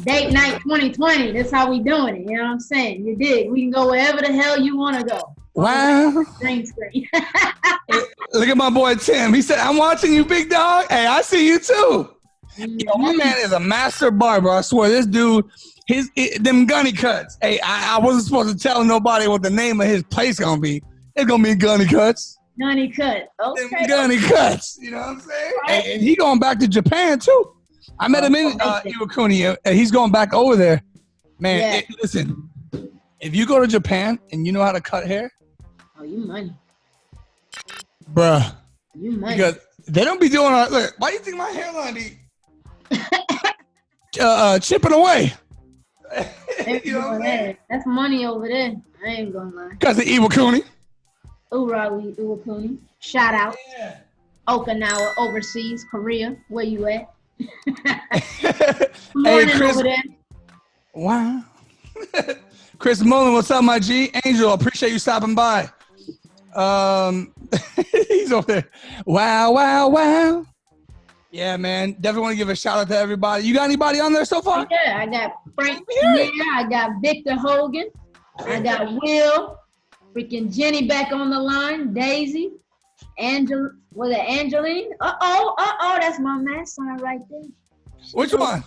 Date night 2020. That's how we doing it. You know what I'm saying? You dig? We can go wherever the hell you want to go. Wow. Green screen. Look at my boy Tim. He said, I'm watching you, big dog. Hey, I see you too. Yo, my man is a master barber. I swear, this dude, them gunny cuts. Hey, I wasn't supposed to tell nobody what the name of his place gonna be. It's gonna be Gunny Cuts. Gunny Cut. Okay. Them Gunny Cuts. You know what I'm saying? Right. And he going back to Japan too. I met him in Iwakuni, and he's going back over there. Man, listen, if you go to Japan and you know how to cut hair, oh, you money, bruh. You money. Because they don't be doing. Look, why do you think my hairline be chipping away? You know what I'm saying? That's money over there. I ain't gonna lie. Because of Iwakuni. Urawi, Iwakuni. Shout out. Yeah. Okinawa, overseas, Korea. Where you at? Hey, Chris. Wow. Chris Mullen, what's up, my G? Angel, appreciate you stopping by. He's over there. Wow, wow, wow. Yeah, man. Definitely want to give a shout out to everybody. You got anybody on there so far? Yeah, I got Frank here. I got Victor Hogan. I got Will. Freaking Jenny back on the line. Daisy. Angela. Was it Angeline? Uh-oh. That's my master right there. Which one?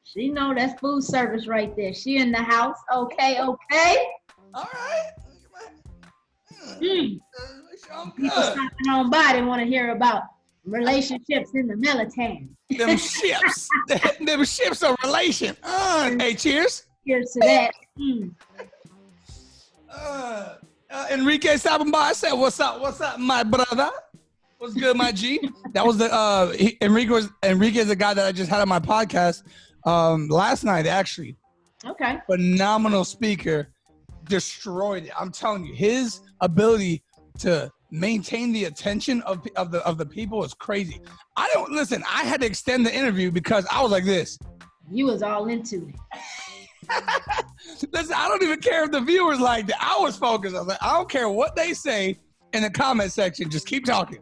She know that's food service right there. She in the house. Okay. All right. People stopping on by, they want to hear about relationships in the military. Them ships. Them ships are relation. Hey, cheers. Cheers to that. Enrique stopping by. I said, what's up, my brother? What's good, my G? That was the Enrique is the guy that I just had on my podcast last night, actually. Okay. Phenomenal speaker, destroyed it. I'm telling you, his ability to maintain the attention of the people is crazy. I had to extend the interview because I was like this. You was all into it. Listen, I don't even care if the viewers liked it. I was focused. I was like, I don't care what they say in the comment section. Just keep talking.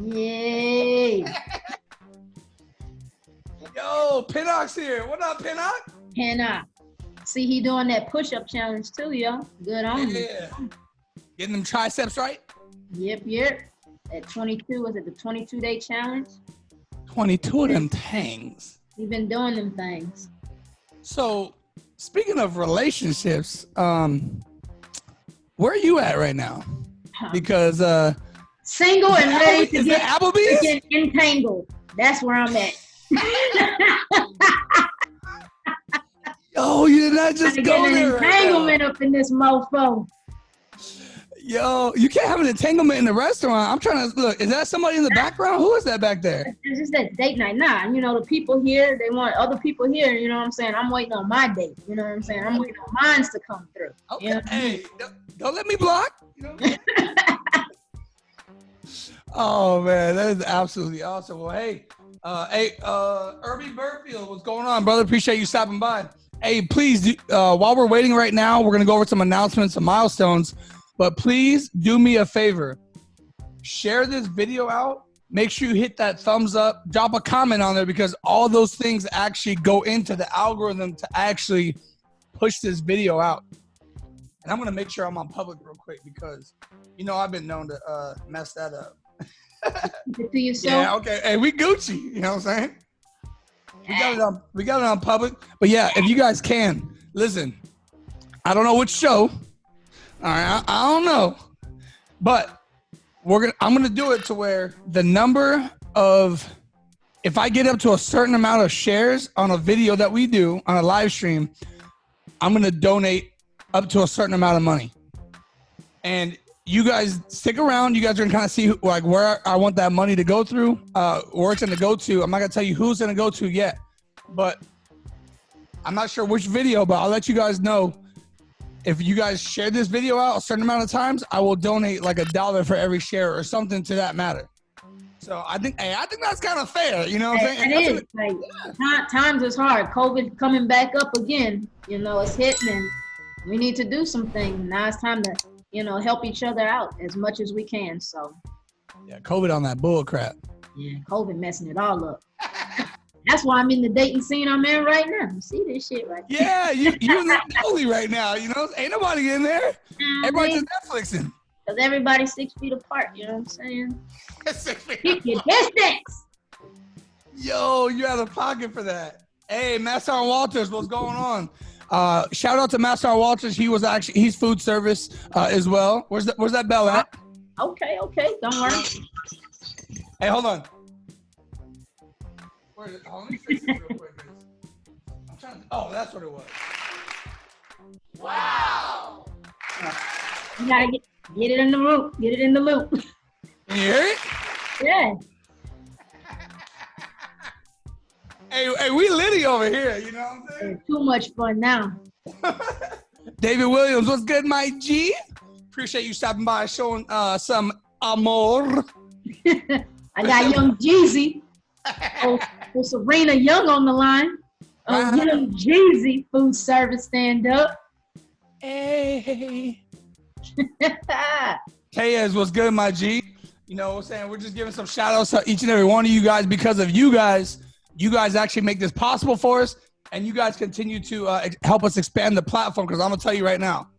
Yay. Yo, Pinnock's here. What up, Pinnock? Pinnock. See, he doing that push-up challenge too, yo. Good on you. Getting them triceps right? Yep. At 22, was it the 22-day challenge? 22 of them tangs. He been doing them things. So, speaking of relationships, where are you at right now? Because single and ready to get Applebee's? Entangled. That's where I'm at. Yo, you did not just go there. Entanglement up in this mofo. Yo, you can't have an entanglement in the restaurant. I'm trying to look. Is that somebody in the background? Who is that back there? It's just that date night. Nah, you know, the people here, they want other people here. You know what I'm saying? I'm waiting on my date. You know what I'm saying? I'm waiting on mines to come through. Okay. You know Hey, don't let me block. You know? Oh man, that is absolutely awesome. Well, hey, Irby Burfield, what's going on, brother? Appreciate you stopping by. Hey, please, while we're waiting right now, we're gonna go over some announcements, some milestones. But please do me a favor. Share this video out. Make sure you hit that thumbs up. Drop a comment on there because all those things actually go into the algorithm to actually push this video out. And I'm going to make sure I'm on public real quick because, you know, I've been known to mess that up. To yourself. Yeah, okay. Hey, we Gucci. You know what I'm saying? We got it on public. But yeah, if you guys can, listen, I don't know which show. All right, I don't know, but I'm gonna do it to where the number of, if I get up to a certain amount of shares on a video that we do on a live stream, I'm gonna donate up to a certain amount of money. And you guys stick around. You guys are gonna kind of see like where I want that money to go through, where it's gonna go to. I'm not gonna tell you who's gonna go to yet, but I'm not sure which video, but I'll let you guys know. If you guys share this video out a certain amount of times, I will donate like $1 for every share or something to that matter. So I think that's kind of fair. You know what I'm saying? It is. Like, times is hard. COVID coming back up again. You know, it's hitting and we need to do some things. Now it's time to, you know, help each other out as much as we can. So. Yeah, COVID on that bull crap. Yeah, COVID messing it all up. That's why I'm in the dating scene I'm in right now. You see this shit right now. Yeah, you in the dolly right now. You know, ain't nobody in there. Everybody's just Netflixing. Because everybody's 6 feet apart. You know what I'm saying? Keep your distance. Yo, you're out of pocket for that. Hey, Master Walters, what's going on? Shout out to Master Walters. He's food service as well. Where's that bell at? Okay. Don't worry. Hey, hold on. Where is it? Let me fix it real quick. I'm trying to. Oh, that's what it was. Wow. You gotta get it in the loop. Get it in the loop. Can you hear it? Yeah. Hey, we litty over here. You know what I'm saying? Too much fun now. David Williams, what's good, my G? Appreciate you stopping by, showing some amor. I got young Jeezy. With Serena Young on the line. Young Jeezy food service stand up. Hey. Tayez, what's good, my G? You know what I'm saying? We're just giving some shout outs to each and every one of you guys. Because of you guys actually make this possible for us. And you guys continue to help us expand the platform. Because I'm going to tell you right now,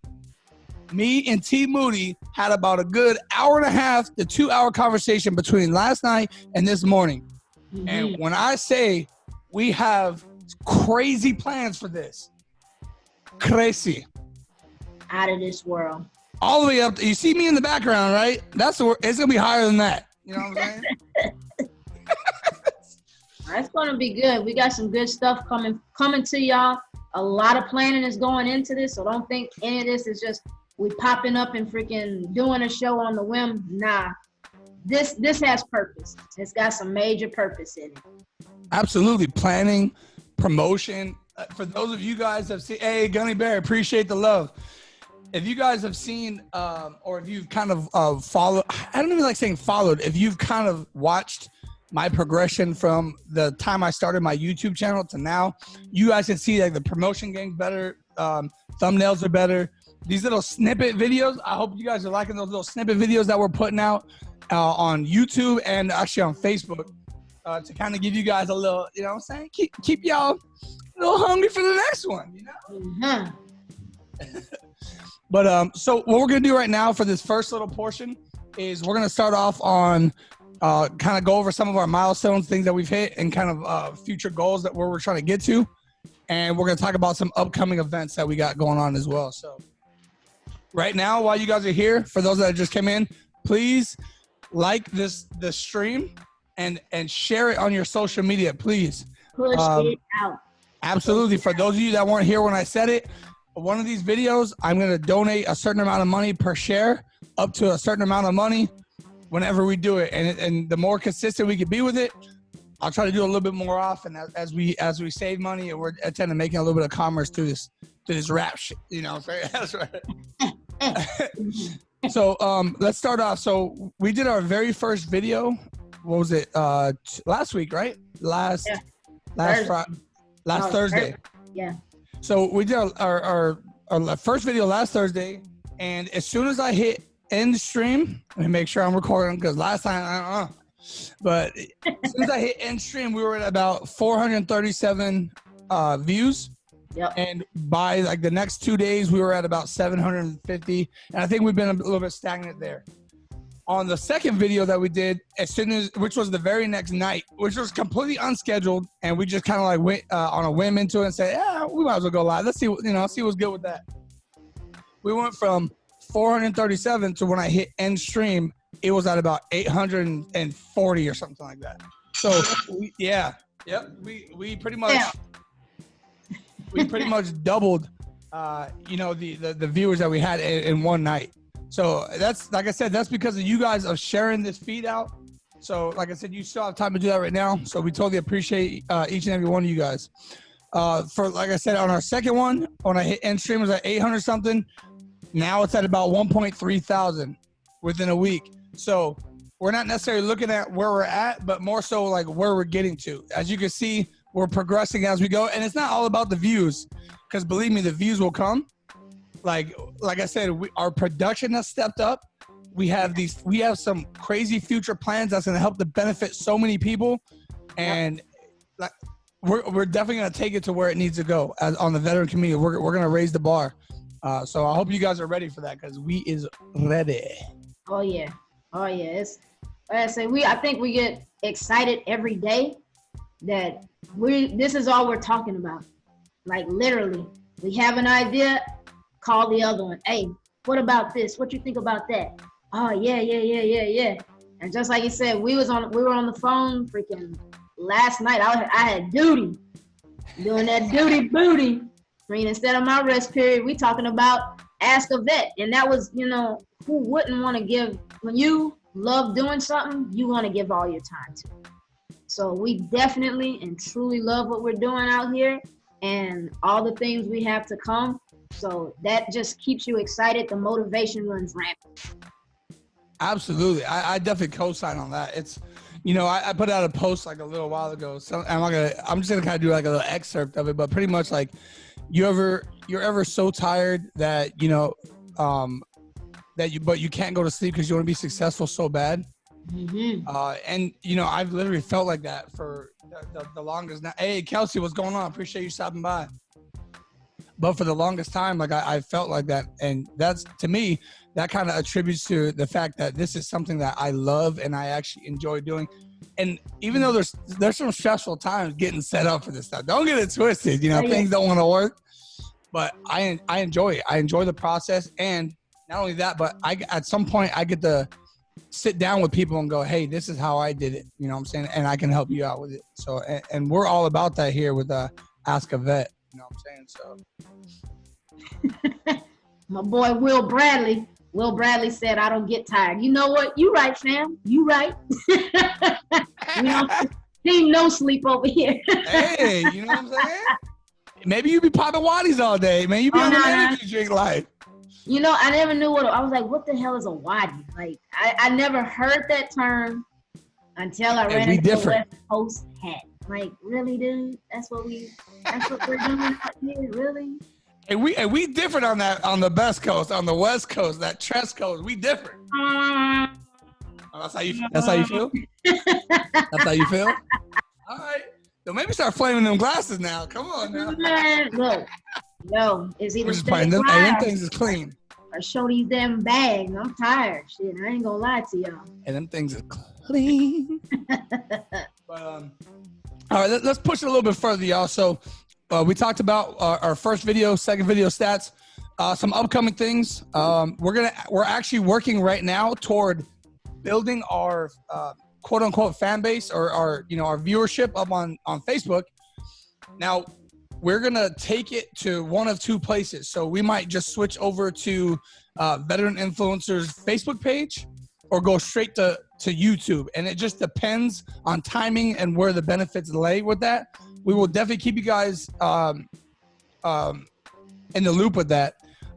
me and T Moody had about a good 1.5 to 2 hour conversation between last night and this morning. Mm-hmm. And when I say we have crazy plans for this, crazy. Out of this world. All the way up. You see me in the background, right? It's going to be higher than that. You know what I'm saying? That's going to be good. We got some good stuff coming to y'all. A lot of planning is going into this, so don't think any of this is just we popping up and freaking doing a show on the whim. Nah. This has purpose. It's got some major purpose in it. Absolutely. Planning, promotion. For those of you guys that have seen, hey, Gunny Bear, appreciate the love. If you guys have seen, or if you've kind of followed, I don't even like saying followed, if you've kind of watched my progression from the time I started my YouTube channel to now, you guys can see like the promotion getting better, thumbnails are better. These little snippet videos, I hope you guys are liking those little snippet videos that we're putting out on YouTube and actually on Facebook to kind of give you guys a little, you know what I'm saying? Keep y'all a little hungry for the next one, you know? Mm-hmm. But so what we're going to do right now for this first little portion is we're going to start off on kind of go over some of our milestones, things that we've hit, and kind of future goals that we're trying to get to. And we're going to talk about some upcoming events that we got going on as well. So right now, while you guys are here, for those that just came in, please like the stream and share it on your social media, please. Push it out. Absolutely. For those of you that weren't here when I said it, one of these videos, I'm going to donate a certain amount of money per share, up to a certain amount of money whenever we do it. And the more consistent we can be with it, I'll try to do a little bit more often as we save money, and we're attempting to making a little bit of commerce through this rap shit. You know what I'm saying? That's right. So let's start off. So we did our very first video. What was it? Last week, right? Last Thursday. Yeah. So we did our first video last Thursday, and as soon as I hit end stream, let me make sure I'm recording because last time but as soon as I hit end stream, we were at about 437 views. Yep. And by like the next 2 days, we were at about 750, and I think we've been a little bit stagnant there. On the second video that we did, which was the very next night, which was completely unscheduled, and we just kind of like went on a whim into it and said, yeah, we might as well go live. Let's see, see what's good with that. We went from 437 to when I hit end stream, it was at about 840 or something like that. So we pretty much doubled, the viewers that we had in one night. So that's, like I said, that's because of you guys of sharing this feed out. So like I said, you still have time to do that right now. So we totally appreciate each and every one of you guys. For, like I said, on our second one, when I hit end stream, it was at 800 something. Now it's at about 1.3 thousand within a week. So we're not necessarily looking at where we're at, but more so like where we're getting to. As you can see, we're progressing as we go. And it's not all about the views, because believe me, the views will come. Like I said, our production has stepped up. We have some crazy future plans that's going to help to benefit so many people. And we're definitely going to take it to where it needs to go on the veteran community. We're going to raise the bar. So I hope you guys are ready for that, because we is ready. Oh yeah. It's like I say, I think we get excited every day that this is all we're talking about. Like literally, we have an idea, call the other one. Hey, what about this? What you think about that? Oh yeah. And just like you said, we were on the phone freaking last night. I had duty, doing that duty booty. I mean, instead of my rest period, we talking about Ask a Vet. And that was, who wouldn't want to give, when you love doing something, you want to give all your time to it. So we definitely and truly love what we're doing out here and all the things we have to come. So that just keeps you excited. The motivation runs rampant. Absolutely. I definitely co-sign on that. It's, I put out a post like a little while ago. So I'm just gonna kind of do like a little excerpt of it, but pretty much like, you're ever so tired that but you can't go to sleep because you want to be successful so bad. Mm-hmm. And I've literally felt like that for the longest. Now, hey Kelsey, what's going on? Appreciate you stopping by. But for the longest time, like I felt like that, and that's, to me, that kind of attributes to the fact that this is something that I love and I actually enjoy doing. And even though there's some stressful times getting set up for this stuff, don't get it twisted. Things don't want to work, but I enjoy it. I enjoy the process, and not only that, but at some point I get to sit down with people and go, hey, this is how I did it. You know what I'm saying? And I can help you out with it. So, and we're all about that here with Ask a Vet. You know what I'm saying? So My boy Will Bradley said, I don't get tired. You know what? You right, fam. You right. We don't team no sleep over here. Hey, you know what I'm saying? Maybe you be popping waddies all day, man. You be on the energy drink life. I never knew I was like, what the hell is a waddy? Like, I never heard that term until I ran into the West Coast hat. Like, really, dude? That's what we're doing out here, really? And we different on the Best Coast, on the West Coast, that Trest Coast. We different. That's how you feel? That's how you feel? All right. So maybe start flaming them glasses now. Come on now. Man, look. Yo, it's either we're just playing them things is clean. Or show these damn bags. I'm tired. Shit, I ain't gonna lie to y'all. And them things is clean. But all right, let's push it a little bit further, y'all. So we talked about our first video, second video stats, some upcoming things. We're actually working right now toward building our quote unquote fan base, or our viewership up on Facebook. Now we're gonna take it to one of two places. So we might just switch over to Veteran Influencers Facebook page, or go straight to YouTube. And it just depends on timing and where the benefits lay with that. We will definitely keep you guys in the loop with that.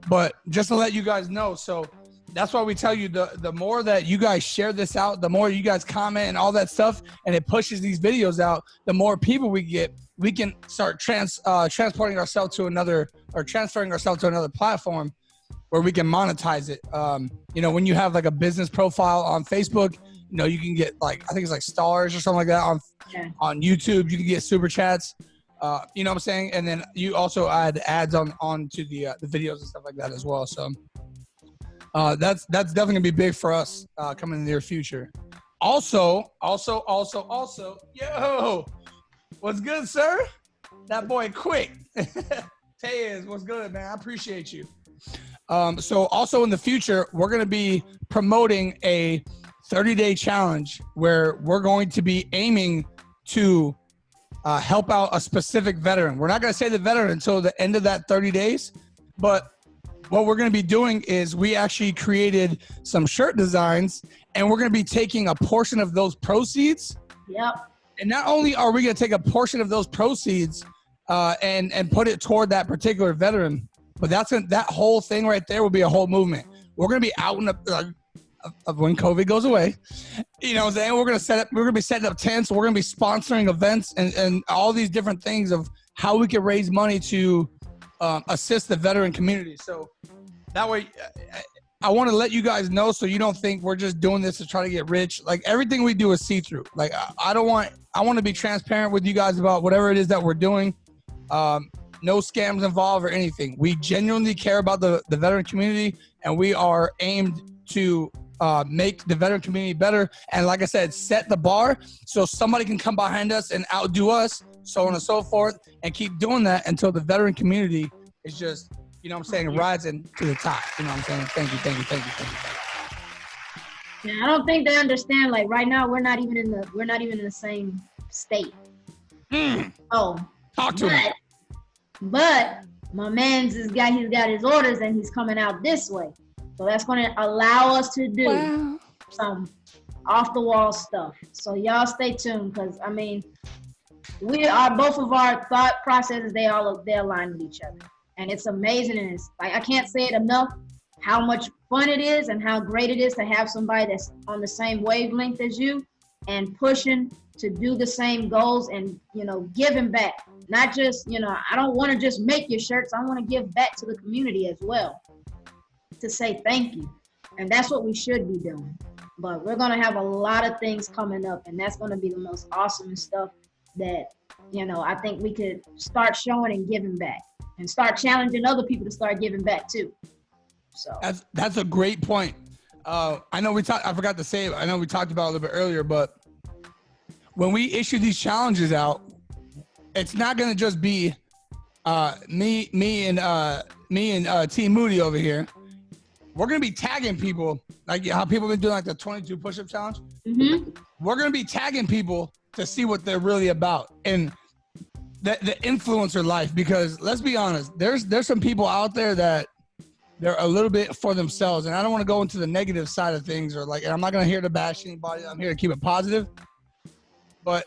But just to let you guys know, so that's why we tell you the more that you guys share this out, the more you guys comment and all that stuff, and it pushes these videos out, the more people we get, we can start transporting ourselves to another, or transferring ourselves to another platform where we can monetize it. When you have like a business profile on Facebook, you can get like, I think it's like stars or something like that on YouTube. You can get super chats. You know what I'm saying? And then you also add ads on to the videos and stuff like that as well. So that's definitely gonna be big for us coming in the near future. Also, yo, what's good, sir? That boy quick. Tez, what's good, man? I appreciate you. So also in the future, we're going to be promoting a 30-day challenge where we're going to be aiming to help out a specific veteran. We're not going to say the veteran until the end of that 30 days, but what we're going to be doing is we actually created some shirt designs, and we're going to be taking a portion of those proceeds. Yep. And not only are we going to take a portion of those proceeds and put it toward that particular veteran, but that whole thing right there will be a whole movement. We're going to be out in the when COVID goes away, you know what I'm saying? We're going to be setting up tents. We're going to be sponsoring events and all these different things of how we can raise money to assist the veteran community. So that way, I want to let you guys know so you don't think we're just doing this to try to get rich. Like everything we do is see-through. Like I want to be transparent with you guys about whatever it is that we're doing. No scams involved or anything. We genuinely care about the veteran community, and we are aimed to make the veteran community better. And like I said, set the bar so somebody can come behind us and outdo us, so on and so forth, and keep doing that until the veteran community is just, you know what I'm saying, rising to the top. You know what I'm saying? Thank you. Yeah, I don't think they understand. Like right now, we're not even in the same state. Oh, talk to me. But my man's he's got his orders and he's coming out this way. So that's going to allow us to do some off the wall stuff. So y'all stay tuned, because I mean, both of our thought processes, they align with each other. And it's amazing, and it's like I can't say it enough how much fun it is and how great it is to have somebody that's on the same wavelength as you and pushing to do the same goals and, you know, giving back. Not just, you know, I don't want to just make your shirts. I want to give back to the community as well, to say thank you. And that's what we should be doing. But we're going to have a lot of things coming up, and that's going to be the most awesome stuff that, you know, I think we could start showing and giving back and start challenging other people to start giving back too. So that's a great point. I know I forgot to say it. I know we talked about it a little bit earlier, but when we issue these challenges out, it's not going to just be me and Team Moody over here. We're going to be tagging people, like how people have been doing like the 22 push-up challenge. Mm-hmm. We're going to be tagging people to see what they're really about and the influencer life, because let's be honest, there's some people out there that they're a little bit for themselves, and I don't want to go into the negative side of things, or like, and I'm not going to here to bash anybody. I'm here to keep it positive. But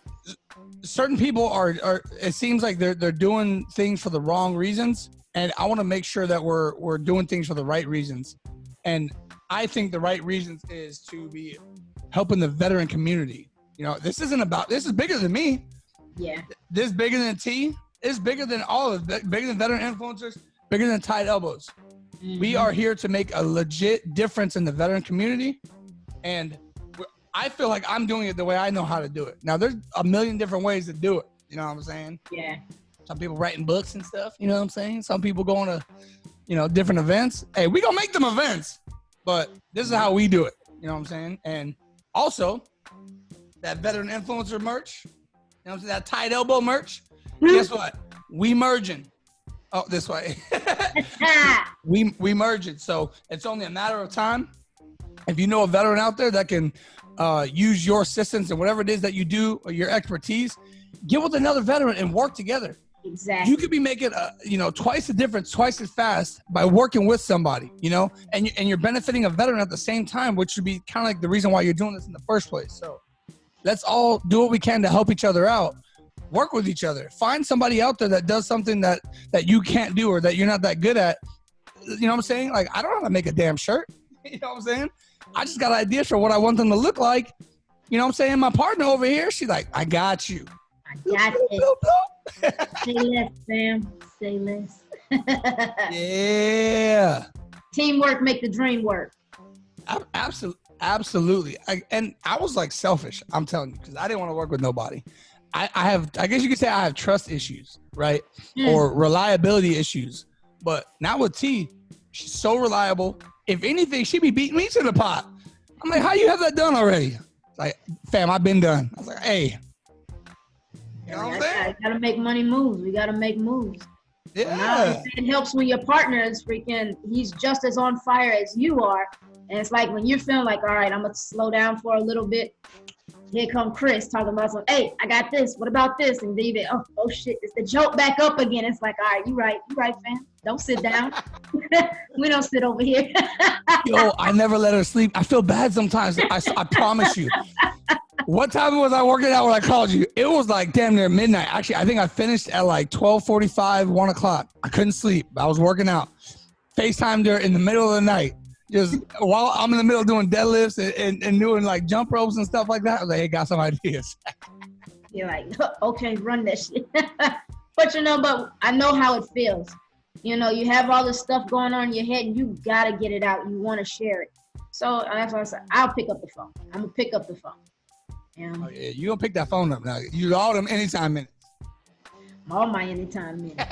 certain people are it seems like they're doing things for the wrong reasons, and I want to make sure that we're doing things for the right reasons. And I think the right reasons is to be helping the veteran community. You know, this is bigger than me. Yeah. This is bigger than T. It's bigger than all of it. Bigger than veteran influencers. Bigger than Tied Elbows. Mm-hmm. We are here to make a legit difference in the veteran community, and I feel like I'm doing it the way I know how to do it. Now, there's a million different ways to do it. You know what I'm saying? Yeah. Some people writing books and stuff. You know what I'm saying? Some people going to, you know, different events. Hey, we gonna make them events, but this is how we do it. You know what I'm saying? And also, that veteran influencer merch, you know what I'm saying? That Tied Elbow merch. Guess what? We merging. Oh, this way. we merging. So it's only a matter of time. If you know a veteran out there that can use your assistance and whatever it is that you do, or your expertise, get with another veteran and work together. Exactly. You could be making twice the difference, twice as fast by working with somebody, you know, and you're benefiting a veteran at the same time, which should be kind of like the reason why you're doing this in the first place. So let's all do what we can to help each other out. Work with each other. Find somebody out there that does something that you can't do or that you're not that good at. You know what I'm saying? Like, I don't know how to make a damn shirt. You know what I'm saying? I just got ideas for what I want them to look like. You know what I'm saying? My partner over here, she's like, I got you. I got it. Say less, Sam. Say less. Yeah. Teamwork make the dream work. Absolutely. I was like selfish, I'm telling you, because I didn't want to work with nobody. I guess you could say I have trust issues, right? Or reliability issues. But not with T. She's so reliable. If anything, she be beating me to the pot. I'm like, how you have that done already? Like, fam, I've been done. I was like, hey. You know what I'm saying? Gotta make money moves. We gotta make moves. Yeah. It helps when your partner is he's just as on fire as you are. And it's like when you're feeling like, all right, I'm gonna slow down for a little bit. Here come Chris talking about something. Hey, I got this. What about this? And then oh shit, it's the joke back up again. It's like, all right, you right, fam. Don't sit down. We don't sit over here. Yo, I never let her sleep. I feel bad sometimes. I promise you. What time was I working out when I called you? It was like damn near midnight. Actually, I think I finished at like 12:45, 1 o'clock. I couldn't sleep. I was working out. FaceTimed her in the middle of the night. Just while I'm in the middle doing deadlifts and doing like jump ropes and stuff like that. I was like, hey, got some ideas. You're like, okay, run that shit. But I know how it feels. You know, you have all this stuff going on in your head and you gotta get it out. You want to share it. So that's why I said, I'll pick up the phone. I'm gonna pick up the phone. Oh, yeah, you gonna pick that phone up now. You all them anytime minutes. All my anytime minutes.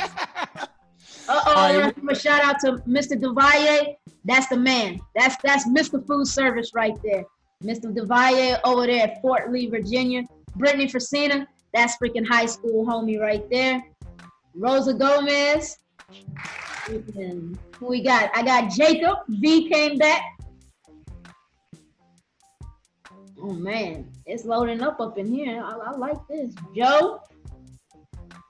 Right. A shout out to Mr. DeValle. That's the man. That's Mr. Food Service right there. Mr. DeValle over there at Fort Lee, Virginia. Brittany Frasina, that's freaking high school homie right there. Rosa Gomez. Who we got? I got Jacob. V came back. Oh man, it's loading up in here. I like this. Joe.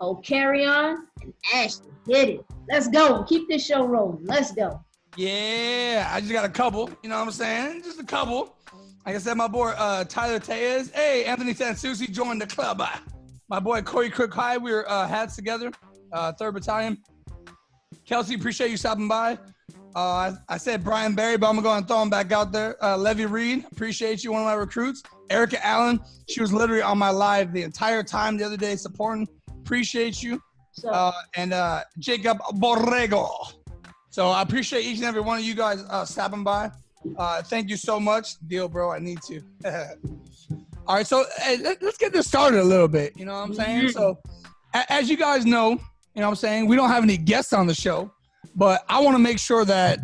Oh, Carry On and Ashley. Hit it. Let's go. Keep this show rolling. Let's go. Yeah, I just got a couple. You know what I'm saying? Just a couple. Like I said, my boy Tyler Tellez. Hey, Anthony Sansucci joined the club. My boy Corey Crook High. We were hats together. 3rd Battalion. Kelsey, appreciate you stopping by. I said Brian Berry, but I'm going to go and throw him back out there. Levy Reed, appreciate you, one of my recruits. Erica Allen, she was literally on my live the entire time the other day supporting. Appreciate you. And Jacob Borrego. So I appreciate each and every one of you guys stopping by. Thank you so much. Deal, bro. I need to. All right. So let's get this started a little bit. You know what I'm saying? So as you guys know, you know what I'm saying, we don't have any guests on the show, but I want to make sure that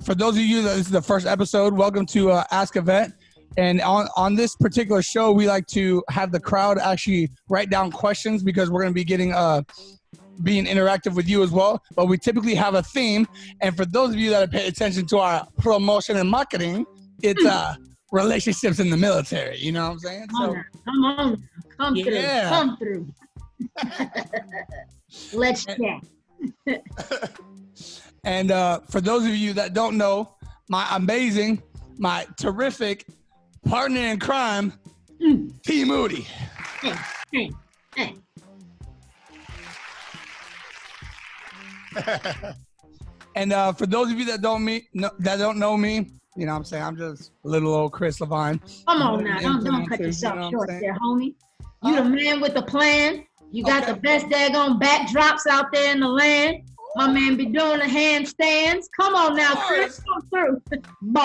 for those of you that this is the first episode, welcome to Ask a Vet. And on this particular show, we like to have the crowd actually write down questions because we're going to be getting being interactive with you as well. But we typically have a theme. And for those of you that pay attention to our promotion and marketing, it's relationships in the military. You know what I'm saying? So, come through. Let's chat. And for those of you that don't know, my terrific partner in crime, T. Moody. And for those of you that don't know me, you know what I'm saying, I'm just little old Chris Levine. Come on now, don't cut yourself short there, homie. You the man with the plan. You got the best daggone backdrops out there in the land. My man be doing the handstands. Come on now, Chris, come through. Boy.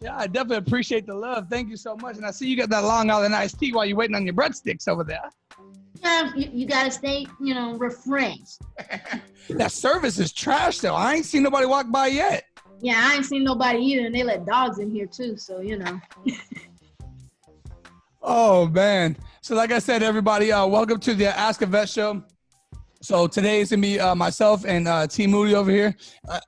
Yeah, I definitely appreciate the love. Thank you so much. And I see you got that Long Island iced tea while you're waiting on your breadsticks over there. Yeah, you got to stay, refreshed. That service is trash, though. I ain't seen nobody walk by yet. Yeah, I ain't seen nobody either, and they let dogs in here, too, so, Oh, man. So like I said, everybody, welcome to the Ask a Vet show. So today is going to be myself and T. Moody over here,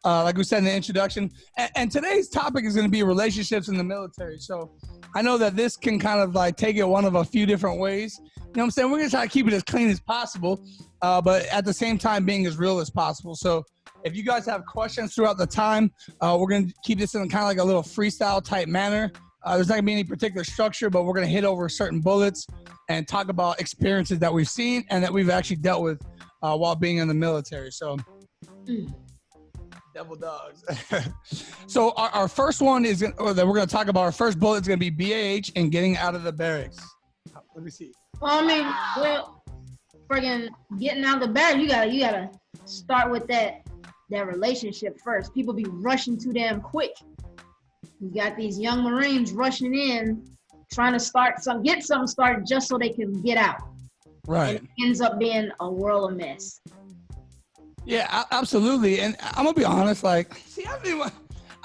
like we said in the introduction. And today's topic is going to be relationships in the military. So I know that this can kind of like take it one of a few different ways. You know what I'm saying? We're going to try to keep it as clean as possible, but at the same time being as real as possible. So if you guys have questions throughout the time, we're going to keep this in kind of like a little freestyle type manner. There's not going to be any particular structure, but we're going to hit over certain bullets and talk about experiences that we've seen and that we've actually dealt with while being in the military. So, devil dogs. So our first one is that we're going to talk about. Our first bullet is going to be BAH and getting out of the barracks. Let me see. Well, friggin' getting out of the barracks, you gotta start with that relationship first. People be rushing too damn quick. You got these young Marines rushing in, trying to get something started just so they can get out. Right. And it ends up being a world of mess. Yeah, absolutely. And I'm gonna be honest, like, see, I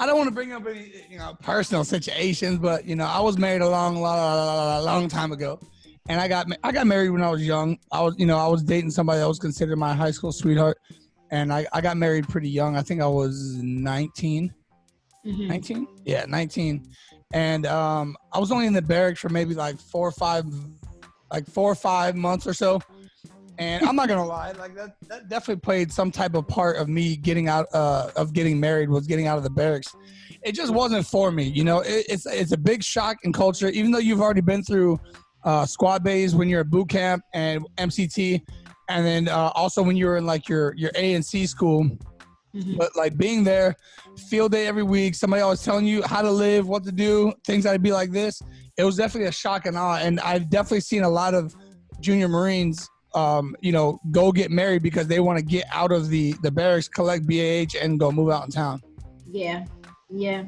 don't want to bring up any, personal situations, but I was married a long time ago, and I got married when I was young. I was dating somebody that was considered my high school sweetheart, and I got married pretty young. I think I was 19. Mm-hmm. 19? Yeah, 19. And I was only in the barracks for maybe like 4 or 5 months or so. And I'm not gonna lie, like that definitely played some type of part of me getting out of getting married, was getting out of the barracks. It just wasn't for me, it's a big shock in culture, even though you've already been through squad bays when you're at boot camp and MCT, and then also when you're in like your A and C school, But like being there, field day every week, somebody always telling you how to live, what to do, things that'd be like this. It was definitely a shock and awe. And I've definitely seen a lot of junior Marines, go get married because they want to get out of the barracks, collect BAH, and go move out in town. Yeah, yeah.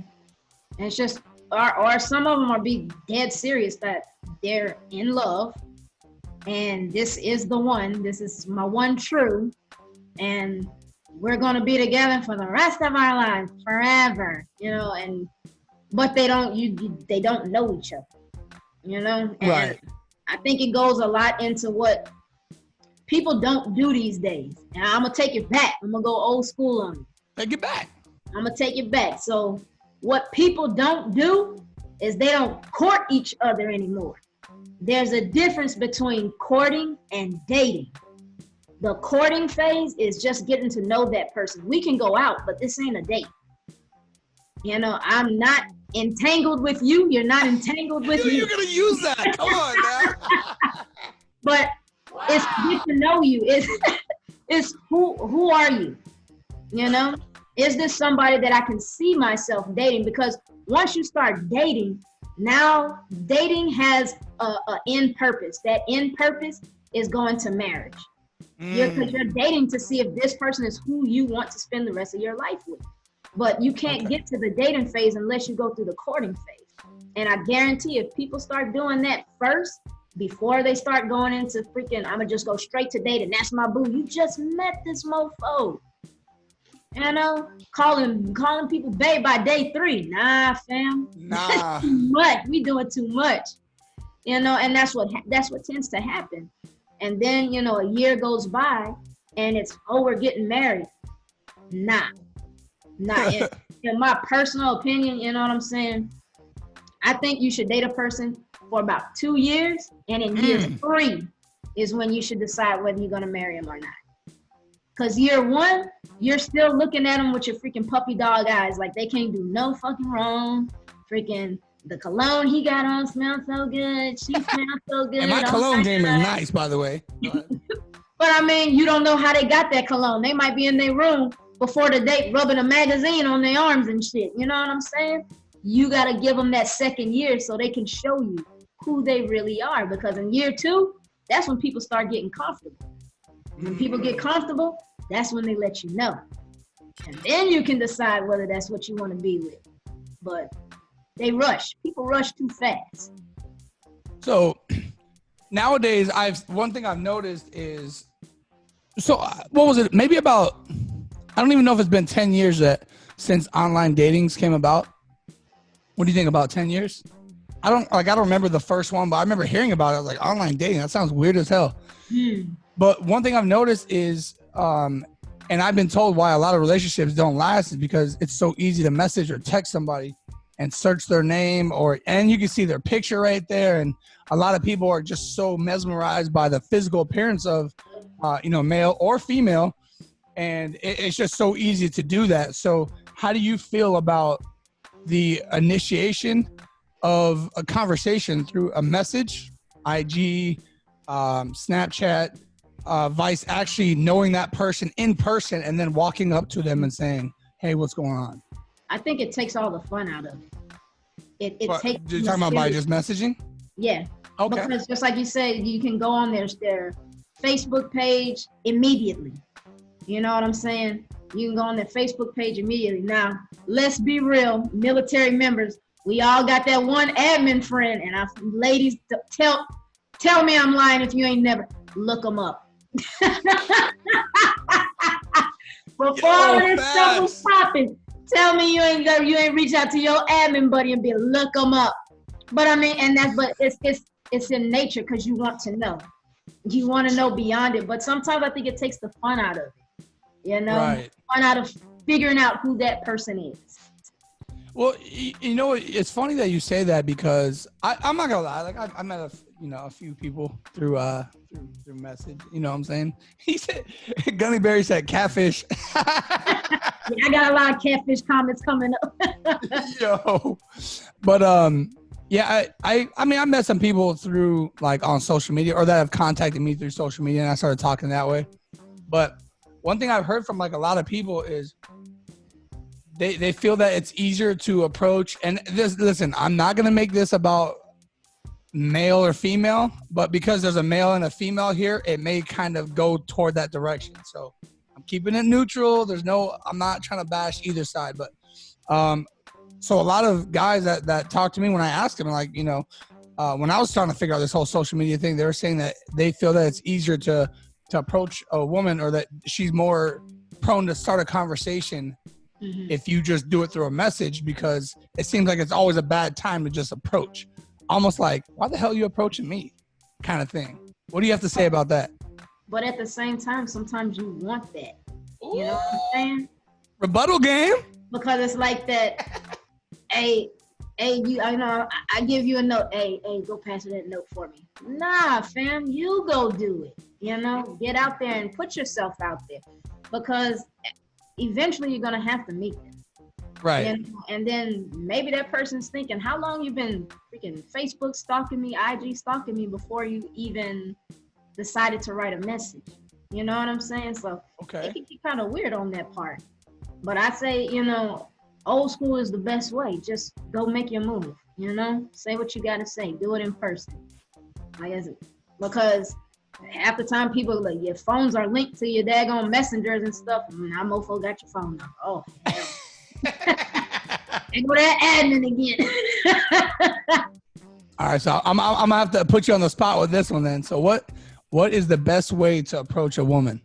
And it's just, or some of them are be dead serious that they're in love, and this is the one. This is my one true, and we're gonna be together for the rest of our lives, forever. But they don't. They don't know each other. And Right. I think it goes a lot into what people don't do these days. And I'm gonna take it back. I'm gonna go old school on it. Take it back. I'm gonna take it back. So what people don't do is they don't court each other anymore. There's a difference between courting and dating. The courting phase is just getting to know that person. We can go out, but this ain't a date. I'm not entangled with you. You're not entangled with me. You're gonna use that. Come on now. But it's get to know you. It's who are you? Is this somebody that I can see myself dating? Because once you start dating, now dating has a end purpose. That end purpose is going to marriage. Because you're dating to see if this person is who you want to spend the rest of your life with. But you can't get to the dating phase unless you go through the courting phase. And I guarantee if people start doing that first, before they start going into freaking, I'm gonna just go straight to dating. That's my boo. You just met this mofo. Calling people babe by day 3. Nah, fam. Nah. Too much. We doing too much. And that's what tends to happen. And then, a year goes by and it's, we're getting married. Nah. In my personal opinion, you know what I'm saying? I think you should date a person for about 2 years, and in year 3 is when you should decide whether you're going to marry him or not. Because year 1, you're still looking at them with your freaking puppy dog eyes, like they can't do no fucking wrong. Freaking the cologne he got on smells so good. She smells so good. And my cologne game is nice, by the way. But you don't know how they got that cologne. They might be in their room before the date rubbing a magazine on their arms and shit. You know what I'm saying? You got to give them that second year so they can show you who they really are. Because in year 2, that's when people start getting comfortable. When people get comfortable, that's when they let you know. And then you can decide whether that's what you want to be with. But they rush. People rush too fast. So nowadays, one thing I've noticed is, what was it? Maybe about, I don't even know if it's been 10 years since online datings came about. What do you think, about 10 years? I don't remember the first one, but I remember hearing about it. I was like, online dating, that sounds weird as hell. But one thing I've noticed is, and I've been told why a lot of relationships don't last, is because it's so easy to message or text somebody and search their name, and you can see their picture right there. And a lot of people are just so mesmerized by the physical appearance of, male or female. And it's just so easy to do that. So how do you feel about the initiation of a conversation through a message, IG, Snapchat, Vice, actually knowing that person in person and then walking up to them and saying, hey, what's going on? I think it takes all the fun out of it. It takes. You're talking about by just messaging? Yeah. Okay. Because just like you said, you can go on their Facebook page immediately. You know what I'm saying? You can go on their Facebook page immediately. Now, let's be real, military members, we all got that one admin friend, and ladies, tell me I'm lying if you ain't never look them up. Before all this stuff was popping, tell me you ain't reach out to your admin buddy and be look them up. But it's in nature because you want to know. You want to know beyond it. But sometimes I think it takes the fun out of it. Right. Fun out of figuring out who that person is. Well, it's funny that you say that, because I'm not gonna lie. Like I met a few people through message. You know what I'm saying? He said, Gunny Berry said catfish. Yeah, I got a lot of catfish comments coming up. Yo, but yeah, I met some people through, like, on social media, or that have contacted me through social media, and I started talking that way. But one thing I've heard from like a lot of people is they feel that it's easier to approach. And listen, I'm not going to make this about male or female, but because there's a male and a female here, it may kind of go toward that direction. So I'm keeping it neutral. I'm not trying to bash either side, but so a lot of guys that talk to me when I ask them, like, you know, when I was trying to figure out this whole social media thing, they were saying that they feel that it's easier to approach a woman, or that she's more prone to start a conversation if you just do it through a message, because it seems like it's always a bad time to just approach. Almost like, why the hell are you approaching me? Kind of thing. What do you have to say about that? But at the same time, sometimes you want that. You know what I'm saying? Rebuttal game? Because it's like that, hey, I give you a note. Hey, go pass that note for me. Nah, fam, you go do it. You know, get out there and put yourself out there, because eventually you're gonna have to meet them. Right. And then maybe that person's thinking, how long you been freaking Facebook stalking me, IG stalking me before you even decided to write a message? You know what I'm saying? So it can be kind of weird on that part. But I say, you know, old school is the best way. Just go make your move, you know? Say what you got to say. Do it in person. Because half the time people are like, your phones are linked to your daggone messengers and stuff. Now mofo got your phone number. Oh, hell. And go that admin again. All right, so I'm gonna have to put you on the spot with this one then. So what is the best way to approach a woman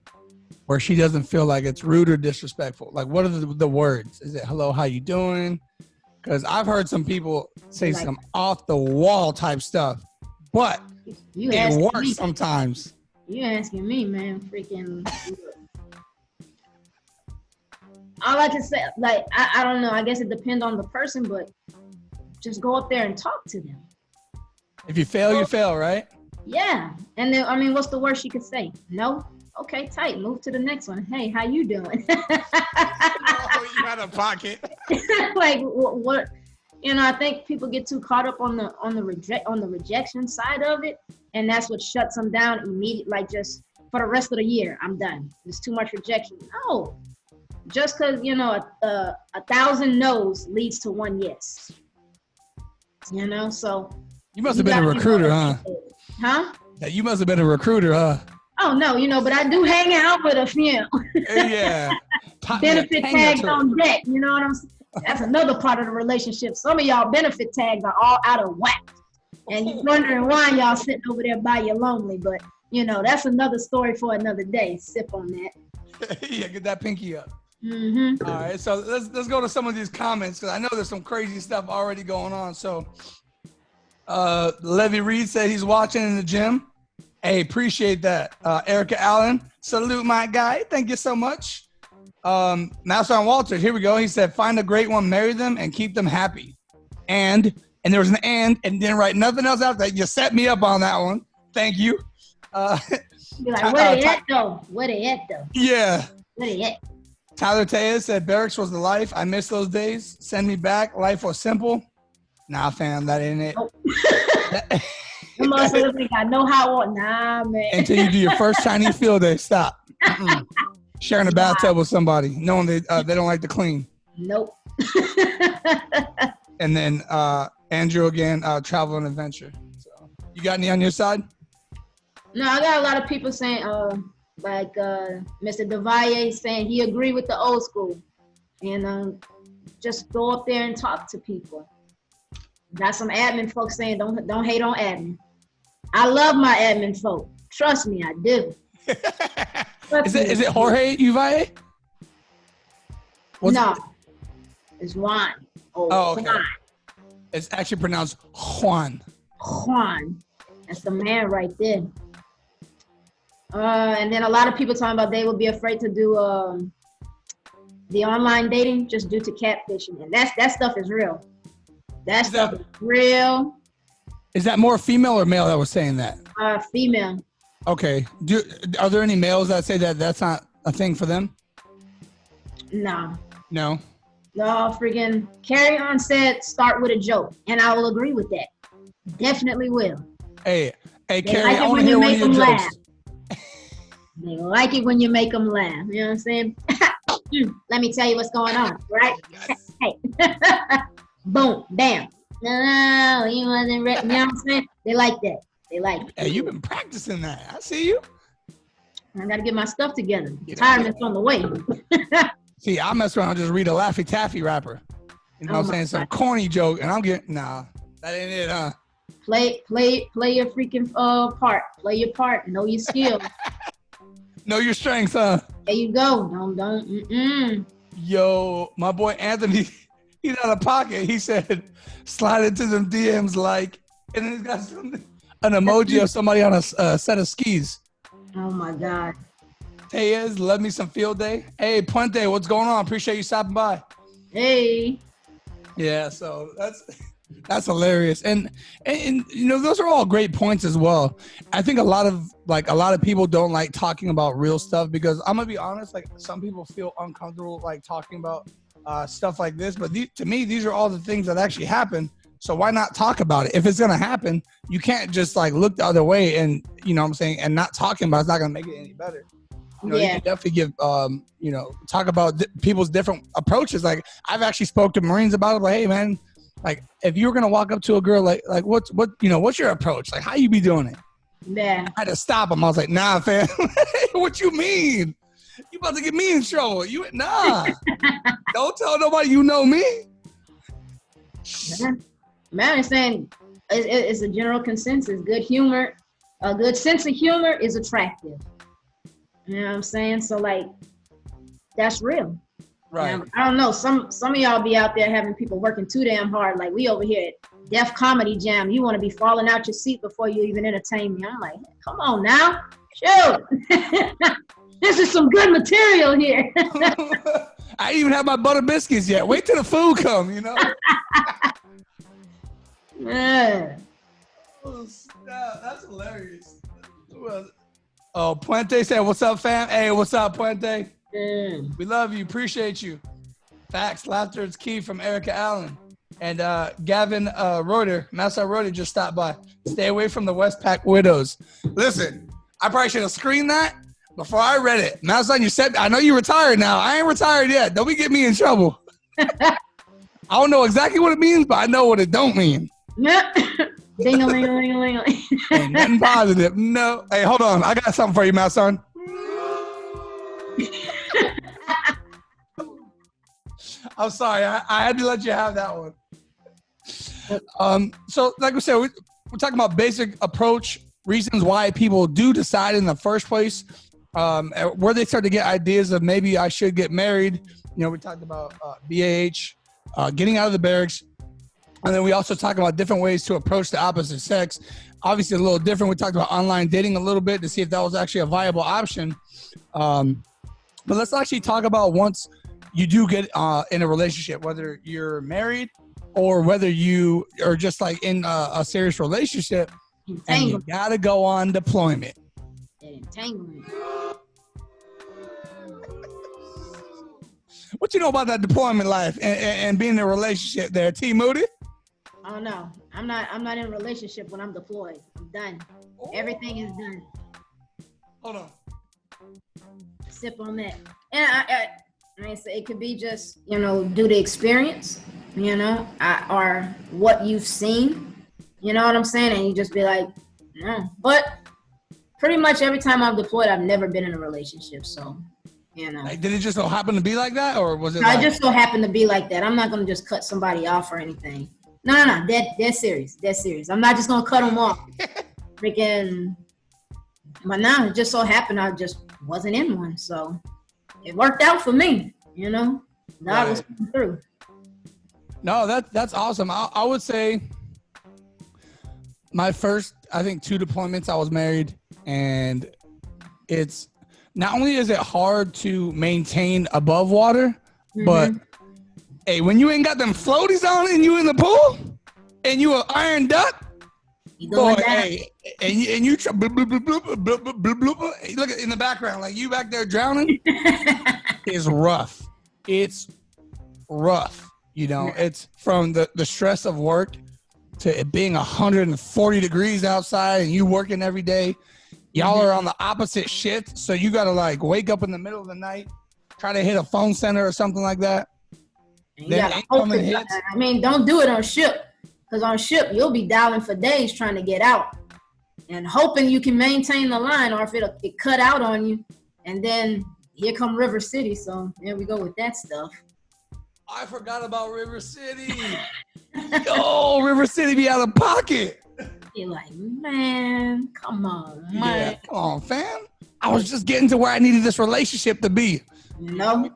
where she doesn't feel like it's rude or disrespectful? Like, what are the words? Is it hello, how you doing? Because I've heard some people say like, some off the wall type stuff, but it works sometimes. You asking me, man? Freaking. All I can say, like, I don't know. I guess it depends on the person, but just go up there and talk to them. If you fail, you fail, right? Yeah. And then, I mean, what's the worst you could say? No? Okay, tight. Move to the next one. Hey, how you doing? Oh, you out of pocket. Like, what? You know, I think people get too caught up on the rejection side of it, and that's what shuts them down immediately. Like, just for the rest of the year, I'm done. There's too much rejection. No. Just because, you know, 1,000 no's leads to one yes. You know, so. You must have been a recruiter, huh? Huh? Yeah, you must have been a recruiter, huh? Oh, no, you know, but I do hang out with a few. Yeah. Benefit tags on deck, you know what I'm saying? That's another part of the relationship. Some of y'all benefit tags are all out of whack. And you're wondering why y'all sitting over there by you lonely. But, you know, that's another story for another day. Sip on that. Yeah, get that pinky up. Mm-hmm. All right, so let's go to some of these comments, because I know there's some crazy stuff already going on. So Levy Reed said he's watching in the gym. Hey, appreciate that. Erica Allen, salute my guy. Thank you so much. Master on Walter, here we go. He said, find a great one, marry them, and keep them happy. And there was an and didn't write nothing else out there. You set me up on that one. Thank you. You're like, where they at, though? Where they at, though? Yeah. Where they at? Tyler Tejas said, barracks was the life. I miss those days. Send me back. Life was simple. Nah, fam, that ain't it. Nope. The motherfuckers think I know how. Nah, man. Until you do your first Chinese field day, stop. Sharing a bathtub with somebody, knowing they don't like to clean. Nope. And then Andrew again, travel and adventure. So, you got any on your side? No, I got a lot of people saying, like Mr. Devalle saying he agreed with the old school, and just go up there and talk to people. Got some admin folks saying don't hate on admin. I love my admin folk. Trust me, I do. Is it Jorge Uvalle? No, it's Juan. Oh, okay. Juan. It's actually pronounced Juan. Juan, that's the man right there. And then a lot of people talking about they would be afraid to do the online dating just due to catfishing, and that stuff is real. That stuff is real. Is that more female or male that was saying that? Female. Okay. Are there any males that say that that's not a thing for them? No. No? No, freaking Carry On said start with a joke, and I will agree with that. Definitely will. Hey, Carrie, I want to hear one of your jokes. They like it when you make them laugh. You know what I'm saying? Let me tell you what's going on, right? Hey. Boom, bam. No, he wasn't ready. You know what I'm saying? They like that. They like it. Hey, you've been practicing that. I see you. I got to get my stuff together. Retirement's on the way. See, I mess around and just read a Laffy Taffy rapper. You know what I'm saying? Some corny joke, and I'm getting, nah, that ain't it, huh? Play your freaking part. Play your part. Know your skill. Know your strengths, huh? There you go. Don't. Yo, my boy Anthony, he's out of pocket. He said, slide into them DMs like, and then he's got an emoji of somebody on a set of skis. Oh my God. Tayez, love me some field day. Hey, Puente, what's going on? Appreciate you stopping by. Hey. Yeah, so that's hilarious. And you know, those are all great points as well. I think a lot of people don't like talking about real stuff because I'm gonna be honest, like some people feel uncomfortable like talking about stuff like this, but to me, these are all the things that actually happen. So why not talk about it? If it's gonna happen, you can't just like look the other way and, you know what I'm saying, and not talking about it's not gonna make it any better. You know, you can definitely give, you know, talk about people's different approaches. Like I've actually spoke to Marines about it. Like, hey man, like if you were gonna walk up to a girl, like what's your approach? Like how you be doing it? Yeah. I had to stop him. I was like, nah, fam. What you mean? You about to get me in trouble? Nah. Don't tell nobody you know me. Man, I'm saying it's a general consensus. Good humor, a good sense of humor is attractive. You know what I'm saying? So like, that's real. Right. You know, I don't know. Some of y'all be out there having people working too damn hard. Like we over here at Def Comedy Jam. You want to be falling out your seat before you even entertain me. I'm like, come on now. Shoot. This is some good material here. I ain't even have my butter biscuits yet. Wait till the food come, you know? Yeah. That's hilarious. Oh, Puente said, what's up, fam? Hey, what's up, Puente? We love you. Appreciate you. Facts. Laughter is key from Erica Allen. And Gavin Massa Reuter just stopped by. Stay away from the Westpac widows. Listen, I probably should have screened that before I read it. Massa, you said, I know you're retired now. I ain't retired yet. Don't get me in trouble. I don't know exactly what it means, but I know what it don't mean. Ding-a-ling-a-ling-a-ling. Ain't nothing positive. No. Hey, hold on. I got something for you, my son. I'm sorry. I had to let you have that one. So, like we said, we're talking about basic approach, reasons why people do decide in the first place, where they start to get ideas of maybe I should get married. You know, we talked about BAH, getting out of the barracks. And then we also talk about different ways to approach the opposite sex. Obviously, a little different. We talked about online dating a little bit to see if that was actually a viable option. But let's actually talk about once you do get in a relationship, whether you're married or whether you are just like in a serious relationship and you got to go on deployment. Entanglement. What you know about that deployment life and being in a relationship there, T. Moody? Oh no, I'm not in a relationship when I'm deployed. I'm done. Ooh. Everything is done. Hold on. Sip on that. And I say it could be just, you know, due to experience, you know, or what you've seen. You know what I'm saying? And you just be like, no. But pretty much every time I've deployed, I've never been in a relationship. So, you know. Like, did it just so happen to be like that, or was it? I just so happened to be like that. I'm not gonna just cut somebody off or anything. No. Dead serious. I'm not just gonna cut them off. Freaking. But now it just so happened I just wasn't in one, so it worked out for me. You know, God was coming through. No, that's awesome. I would say my first, I think, 2 deployments, I was married, and it's not only is it hard to maintain above water, but hey, when you ain't got them floaties on and you in the pool and you an iron duck, boy, hey, and you bloop, bloop, bloop, bloop, bloop, bloop, bloop, look in the background like you back there drowning. It's rough. It's rough. You know, it's from the stress of work to it being 140 degrees outside and you working every day. Y'all are on the opposite shift, so you gotta like wake up in the middle of the night, try to hit a phone center or something like that. Then incoming hits. I mean, don't do it on ship, because on ship you'll be dialing for days trying to get out, and hoping you can maintain the line, or if it cut out on you, and then here come River City. So there we go with that stuff. I forgot about River City. Yo, River City be out of pocket. You're like, man, come on, man. Yeah, come on, fam. I was just getting to where I needed this relationship to be. No.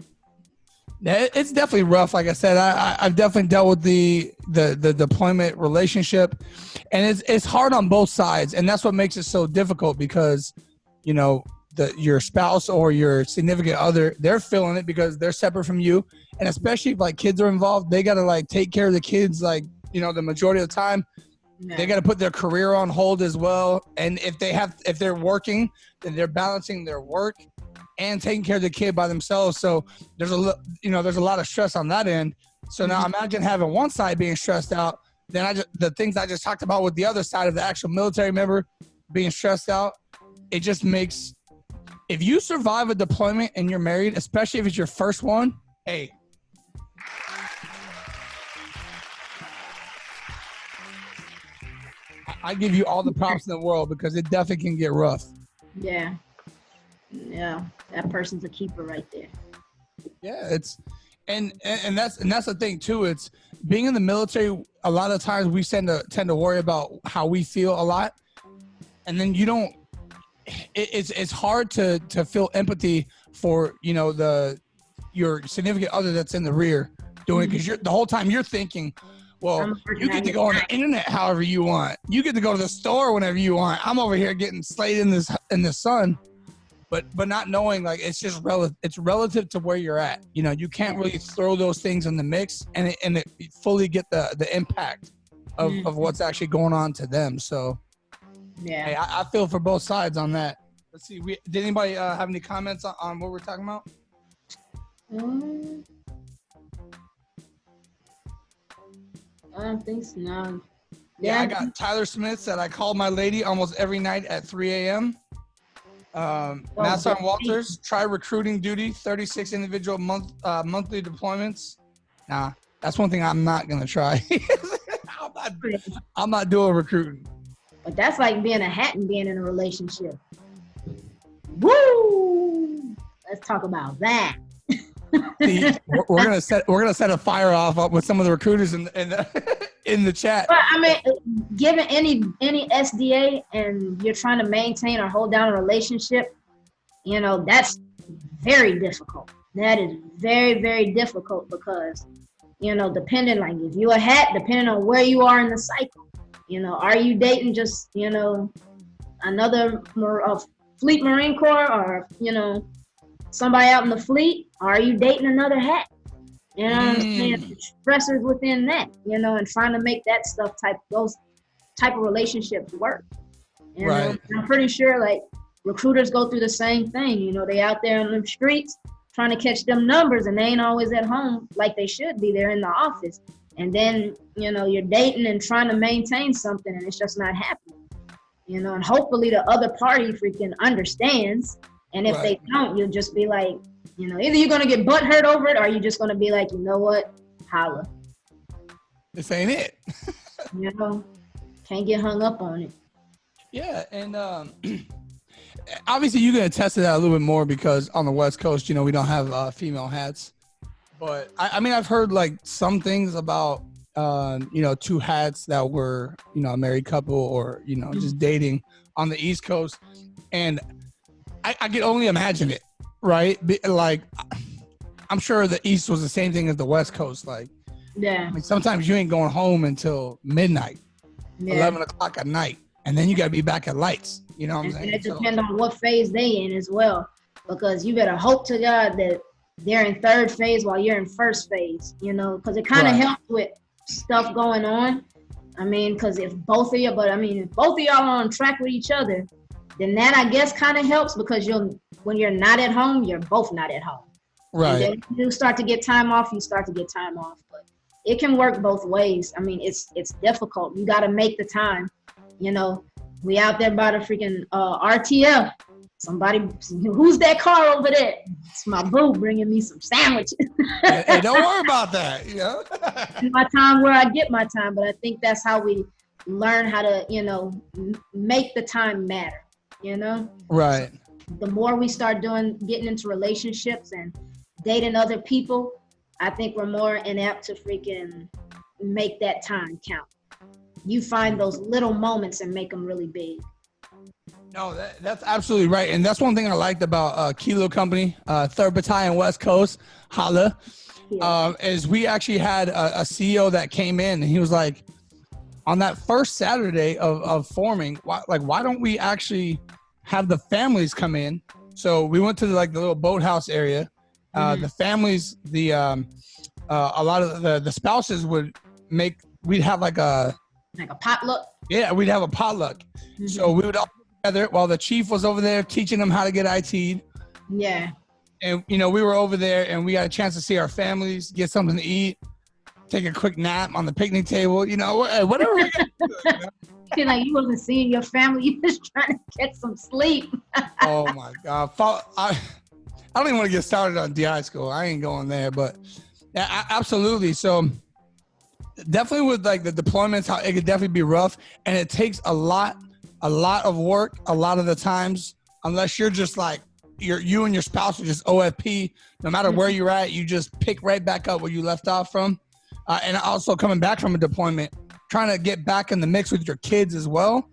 It's definitely rough. Like I said, I've definitely dealt with the deployment relationship, and it's hard on both sides, and that's what makes it so difficult because, you know, your spouse or your significant other, they're feeling it because they're separate from you, and especially if like kids are involved, they gotta like take care of the kids, like, you know, the majority of the time. Yeah. They gotta put their career on hold as well, and if they're working, then they're balancing their work and taking care of the kid by themselves. So there's a lot of stress on that end. So now imagine having one side being stressed out, then the things I just talked about with the other side of the actual military member being stressed out. It just makes, if you survive a deployment and you're married, especially if it's your first one, hey, I give you all the props in the world because it definitely can get rough. Yeah. Yeah, that person's a keeper right there. Yeah, and that's the thing too. It's being in the military. A lot of times we tend to worry about how we feel a lot, and then you don't. It's hard to feel empathy for, you know, your significant other that's in the rear doing it, because the whole time you're thinking, well, you get to go on the internet however you want. You get to go to the store whenever you want. I'm over here getting slayed in the sun. But not knowing, like, it's just relative to where you're at. You know, you can't really throw those things in the mix and it fully get the impact of what's actually going on to them. So yeah, hey, I feel for both sides on that. Let's see. Did anybody have any comments on what we're talking about? I don't think so. No. Yeah, I got Tyler Smith said, I called my lady almost every night at 3 a.m. Nassar and Walters, try recruiting duty, 36 individual monthly deployments. Nah, that's one thing I'm not gonna try. I'm not doing recruiting. But that's like being a hat and being in a relationship. Woo! Let's talk about that. See, we're gonna set a fire off up with some of the recruiters in the chat. But I mean, given any SDA and you're trying to maintain or hold down a relationship, you know, that's very difficult. That is very, very difficult because, you know, depending, like if you're a hat, depending on where you are in the cycle, you know, are you dating just, you know, another fleet Marine Corps, or, you know, somebody out in the fleet? Or are you dating another hat? You know what I'm saying? Stressors within that, you know, and trying to make that stuff those type of relationships work. You know? Right. I'm pretty sure like recruiters go through the same thing. You know, they out there on the streets trying to catch them numbers, and they ain't always at home like they should be. They're in the office. And then, you know, you're dating and trying to maintain something, and it's just not happening. You know, and hopefully the other party freaking understands. And if they don't, you'll just be like, you know, either you're going to get butt hurt over it, or you're just going to be like, you know what, holla. This ain't it. You know, can't get hung up on it. Yeah, and obviously you can attest to that a little bit more because on the West Coast, you know, we don't have female hats. But I mean, I've heard like some things about, you know, two hats that were, you know, a married couple or, you know, just dating on the East Coast. And I can only imagine it, right? Like, I'm sure the East was the same thing as the West Coast. Like, yeah. I mean, sometimes you ain't going home until midnight, 11 o'clock at night, and then you got to be back at lights. You know what I'm saying? And it depends on what phase they in as well, because you better hope to God that they're in third phase while you're in first phase, you know, because it kind of helps with stuff going on. I mean, because if both of y'all are on track with each other, then that, I guess, kind of helps, because when you're not at home, you're both not at home. Right. And then if you start to get time off, you start to get time off. But it can work both ways. I mean, it's difficult. You got to make the time, you know. We out there by the freaking RTF. Somebody, who's that car over there? It's my boo bringing me some sandwiches. Hey, don't worry about that. My time where I get my time, but I think that's how we learn how to, make the time matter. Right. So the more we start getting into relationships and dating other people, I think we're more inept to freaking make that time count. You find those little moments and make them really big. No, that's absolutely right. And that's one thing I liked about Kilo Company, 3rd Battalion West Coast, holla, is we actually had a CEO that came in and he was like, on that first Saturday of forming, why don't we actually have the families come in? So we went to the little boathouse area. The families, a lot of the spouses we'd have like a potluck. Yeah, we'd have a potluck. Mm-hmm. So we would all together while the chief was over there teaching them how to get IT'd. Yeah. And, we were over there and we got a chance to see our families, get something to eat, take a quick nap on the picnic table, whatever we got to do. Like you wasn't seeing your family, you just trying to get some sleep. Oh my God. I don't even want to get started on DI school. I ain't going there, but yeah, absolutely. So definitely with the deployments, how it could definitely be rough and it takes a lot of work a lot of the times, unless you're just you and your spouse are just OFP, no matter where you're at, you just pick right back up where you left off from. And also coming back from a deployment, trying to get back in the mix with your kids as well,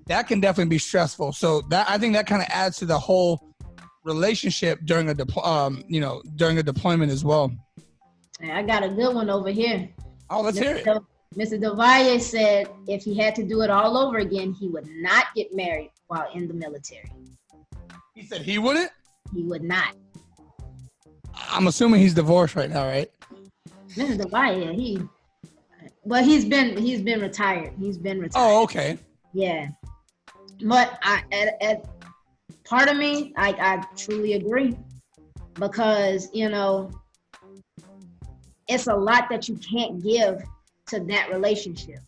that can definitely be stressful. So I think that kind of adds to the whole relationship during a deployment as well. I got a good one over here. Oh, let's hear it. Mr. Devalle said if he had to do it all over again, he would not get married while in the military. He said he wouldn't? He would not. I'm assuming he's divorced right now, right? Mr. Devalle, he's been retired. He's been retired. Oh, okay. Yeah. But at part of me, I truly agree because, it's a lot that you can't give to that relationship.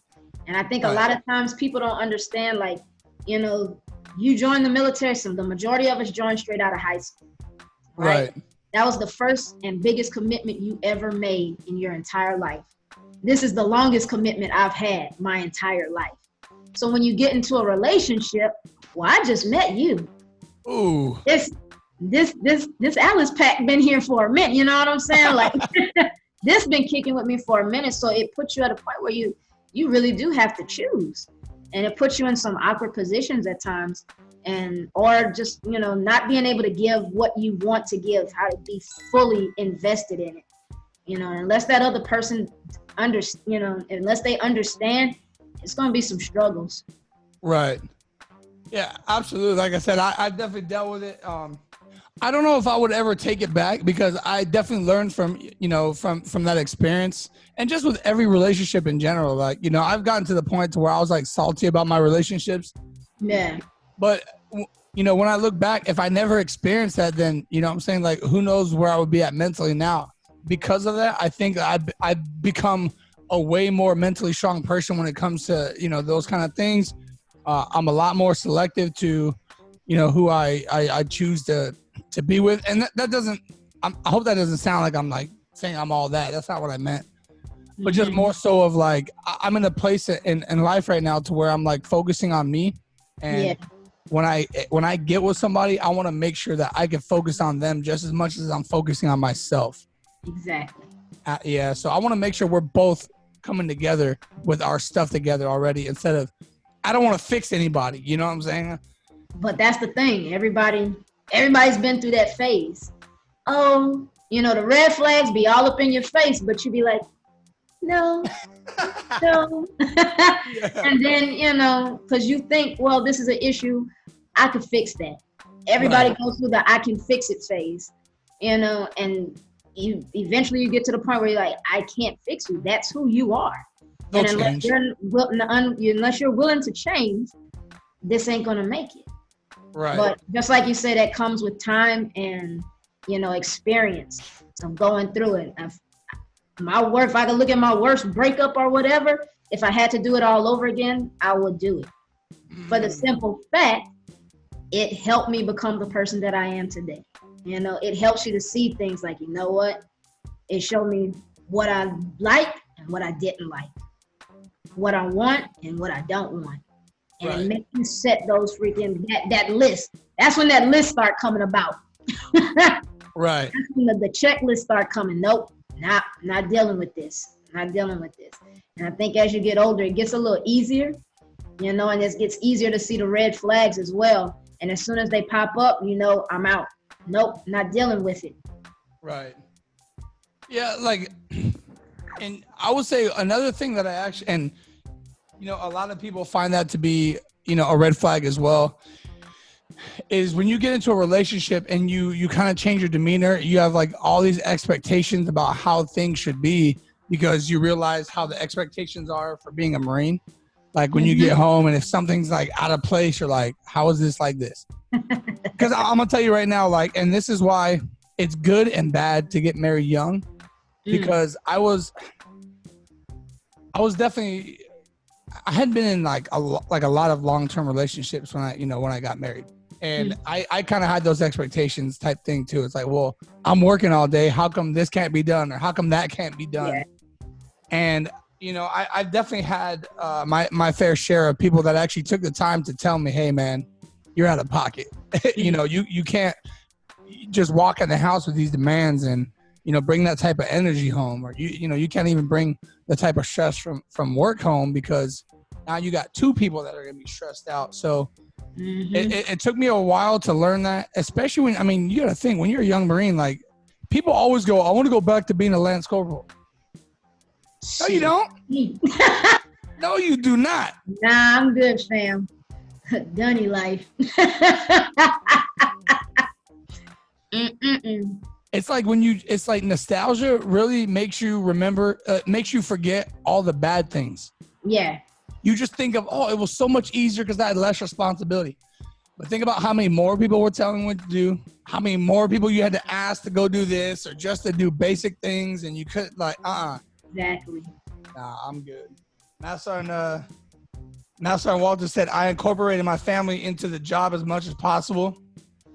And I think a lot of times people don't understand, you join the military, so the majority of us joined straight out of high school. Right? That was the first and biggest commitment you ever made in your entire life. This is the longest commitment I've had my entire life. So when you get into a relationship, well, I just met you. Ooh. This Alice pack been here for a minute, you know what I'm saying? This been kicking with me for a minute, so it puts you at a point where you really do have to choose, and it puts you in some awkward positions at times, or just not being able to give what you want to give, how to be fully invested in it, unless that other person unless they understand, it's gonna be some struggles. Right. Yeah, absolutely. Like I said, I definitely dealt with it. I don't know if I would ever take it back because I definitely learned from that experience and just with every relationship in general. I've gotten to the point to where I was salty about my relationships. Yeah. But, when I look back, if I never experienced that, then, I'm saying who knows where I would be at mentally now. Because of that, I think I've become a way more mentally strong person when it comes to, those kind of things. I'm a lot more selective to, who I choose to be with. And that doesn't, I hope that doesn't sound like I'm saying I'm all that. That's not what I meant. But just more so of I'm in a place in life right now to where I'm focusing on me. And when I get with somebody, I want to make sure that I can focus on them just as much as I'm focusing on myself. Exactly. So I want to make sure we're both coming together with our stuff together already instead of, I don't want to fix anybody. You know what I'm saying? But that's the thing. Everybody's been through that phase. Oh, the red flags be all up in your face, but you be like, no. And then, because you think, well, this is an issue, I could fix that. Everybody goes through the I can fix it phase, and eventually you get to the point where you're like, I can't fix you. That's who you are. And unless you're willing to change, this ain't going to make it. Right. But just like you said, that comes with time and, experience. So going through it. If I could look at my worst breakup or whatever, if I had to do it all over again, I would do it. For the simple fact, it helped me become the person that I am today. You know, it helps you to see things like, you know what? It showed me what I liked and what I didn't like, what I want and what I don't want. And Right. it makes you set those freaking, that list. That's when that list start coming about. Right. That's when the checklist start coming. Nope, not dealing with this. Not dealing with this. And I think as you get older, it gets a little easier, you know, and it gets easier to see the red flags as well. And as soon as they pop up, you know, I'm out. Nope, not dealing with it. Right. Yeah, like, and I would say another thing that I actually, and, you know, a lot of people find that to be, you know, a red flag as well, is when you get into a relationship and you kind of change your demeanor, you have like all these expectations about how things should be because you realize how the expectations are for being a Marine. Like when you get home and if something's like out of place, you're like, how is this like this? Because I'm gonna tell you right now, like, and this is why it's good and bad to get married young, because I was definitely, I had been in like a lot of long-term relationships when I got married, and I kind of had those expectations type thing too. It's like, well, I'm working all day. How come this can't be done, or how come that can't be done? Yeah. And you know, I've definitely had my fair share of people that actually took the time to tell me, hey man, you're out of pocket. You know, you can't just walk in the house with these demands and, you know, bring that type of energy home, or you can't even bring the type of stress from work home because now you got two people that are going to be stressed out. So it took me a while to learn that, especially when, I mean, you got to think when you're a young Marine, like people always go, I want to go back to being a Lance Corporal. No, you don't. No, you do not. Nah, I'm good, fam. Dunny life. It's like it's like nostalgia really makes you remember, makes you forget all the bad things. Yeah. You just think of, oh, it was so much easier because I had less responsibility. But think about how many more people were telling you what to do, how many more people you had to ask to go do this or just to do basic things, and you couldn't Exactly. Nah, I'm good. Master and Walter said, I incorporated my family into the job as much as possible.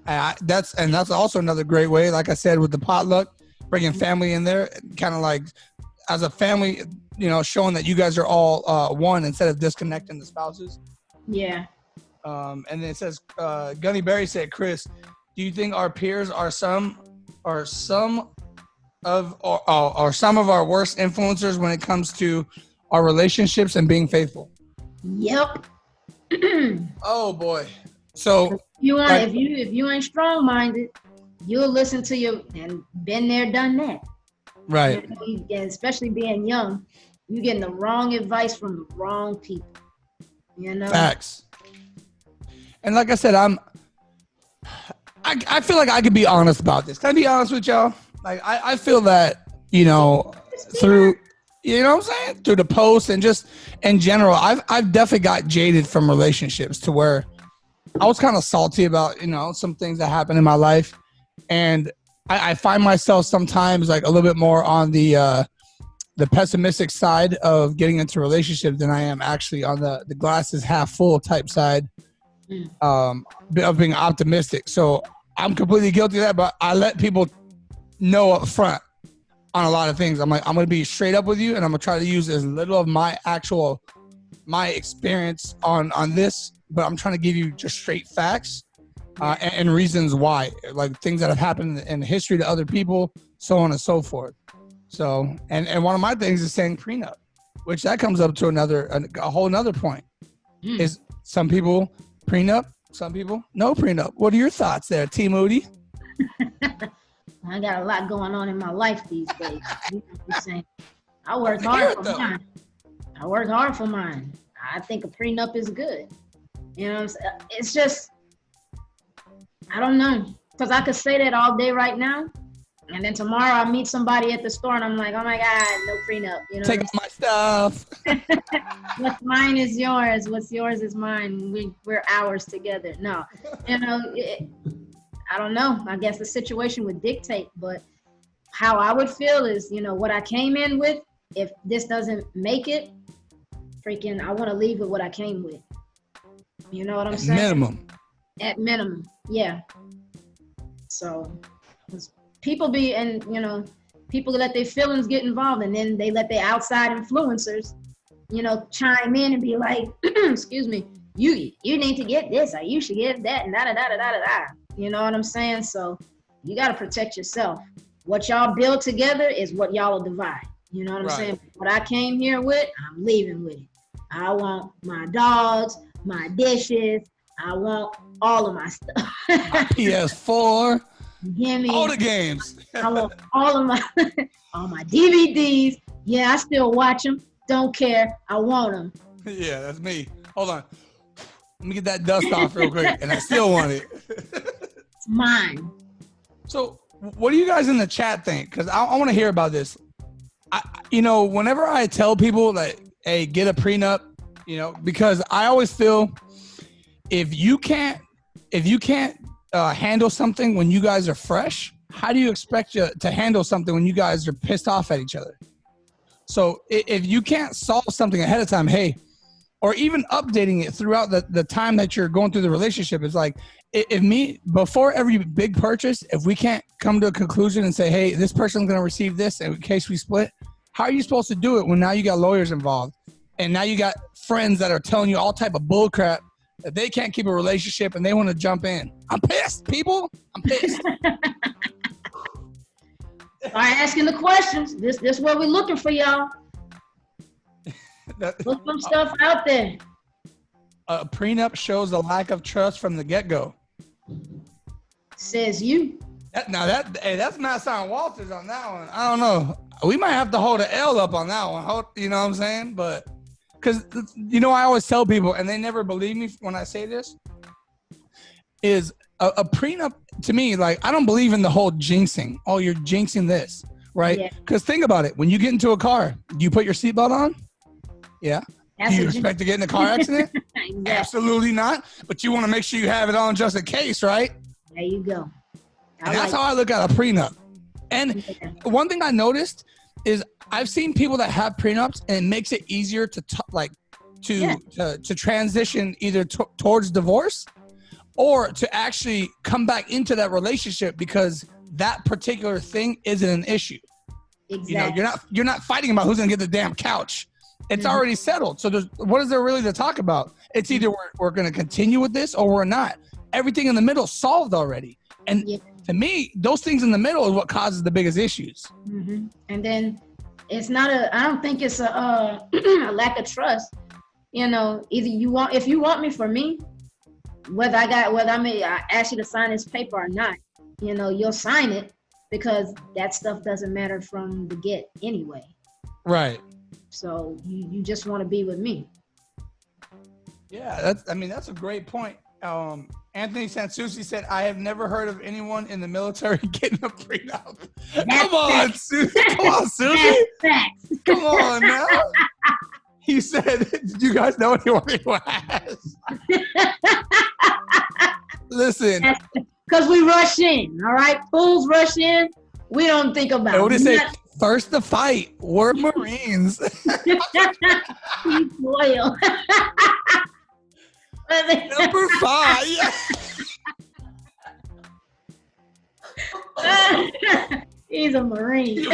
That's also another great way, like I said, with the potluck, bringing family in there, kind of like as a family, you know, showing that you guys are all one instead of disconnecting the spouses. Yeah. And then it says, Gunny Berry said, Chris, do you think our peers are some of our worst influencers when it comes to our relationships and being faithful? Yep. Oh boy. So if you ain't strong-minded, you'll listen to you and been there, done that. Right. And especially being young, you getting the wrong advice from the wrong people. You know. Facts. And like I said, I feel like I could be honest about this. Can I be honest with y'all? Like I feel that, you know, through, you know what I'm saying? Through the posts and just in general, I've definitely got jaded from relationships to where I was kind of salty about, you know, some things that happened in my life. And I find myself sometimes like a little bit more on the pessimistic side of getting into a relationship than I am actually on the glass is half full type side of being optimistic. So I'm completely guilty of that, but I let people know up front on a lot of things. I'm like, I'm going to be straight up with you, and I'm going to try to use as little of my experience on this, but I'm trying to give you just straight facts and reasons why, like things that have happened in history to other people, so on and so forth. So, and one of my things is saying prenup, which that comes up to a whole nother point. Is some people prenup, some people no prenup. What are your thoughts there, T. Moody? I got a lot going on in my life these days. I work hard for mine. I think a prenup is good. You know what I'm saying? It's just, I don't know. Because I could say that all day right now. And then tomorrow I meet somebody at the store and I'm like, oh my God, no prenup. You know, take my stuff. What's mine is yours. What's yours is mine. We're ours together. No, you know, I don't know. I guess the situation would dictate, but how I would feel is, you know, what I came in with, if this doesn't make it, freaking, I want to leave with what I came with. You know what I'm saying? Minimum. At minimum, yeah. So, 'cause people be, and you know, people let their feelings get involved, and then they let their outside influencers, you know, chime in and be like, excuse me, you need to get this, or you should get that, and da da da da da da. You know what I'm saying? So you got to protect yourself. What y'all build together is what y'all will divide. You know what I'm saying? What I came here with, I'm leaving with it. I want my dogs, my dishes. I want all of my stuff. My PS4. Give me all the games. I want all of my all my DVDs. Yeah, I still watch them. Don't care. I want them. Yeah, that's me. Hold on. Let me get that dust off real quick, and I still want it. It's mine. So, what do you guys in the chat think? Because I want to hear about this. You know, whenever I tell people that, hey, get a prenup, you know, because I always feel if you can't handle something when you guys are fresh, how do you expect to handle something when you guys are pissed off at each other? So if you can't solve something ahead of time, hey, or even updating it throughout the time that you're going through the relationship, it's like, before every big purchase, if we can't come to a conclusion and say, hey, this person's going to receive this in case we split, how are you supposed to do it when now you got lawyers involved? And now you got friends that are telling you all type of bull crap that they can't keep a relationship and they want to jump in. I'm pissed, people. I'm pissed. Start asking the questions. This where we're looking for y'all. Put some stuff out there. A prenup shows a lack of trust from the get-go. Says you. That's Matt Simon Walters on that one. I don't know. We might have to hold an L up on that one. You know what I'm saying? But because, you know, I always tell people, and they never believe me when I say this, is a prenup to me, like, I don't believe in the whole jinxing. Oh, you're jinxing this, right? Because think about it. When you get into a car, do you put your seatbelt on? Yeah. Do you expect to get in a car accident? Exactly. Absolutely not. But you want to make sure you have it on just in case, right? There you go. And that's how I look at a prenup. And one thing I noticed is I've seen people that have prenups, and it makes it easier to transition either towards divorce or to actually come back into that relationship because that particular thing isn't an issue. Exactly. You know, you're not fighting about who's gonna get the damn couch. It's already settled. So what is there really to talk about? It's either we're gonna continue with this or we're not. Everything in the middle solved already. And to me, those things in the middle is what causes the biggest issues. Mm-hmm. And then it's not I don't think it's a lack of trust. You know, either if you want me for me, whether I ask you to sign this paper or not, you know, you'll sign it because that stuff doesn't matter from the get anyway. Right. So you just want to be with me. Yeah, that's a great point. Anthony Sansucci said, I have never heard of anyone in the military getting a prenup. Come on, Susie. Come on, Susie. Come on now. He said, did you guys know anyone who has? Listen. Because we rush in, all right? Fools rush in. We don't think about it. What did it say? First to fight. We're Marines. He's loyal. Number 5. He's a Marine. You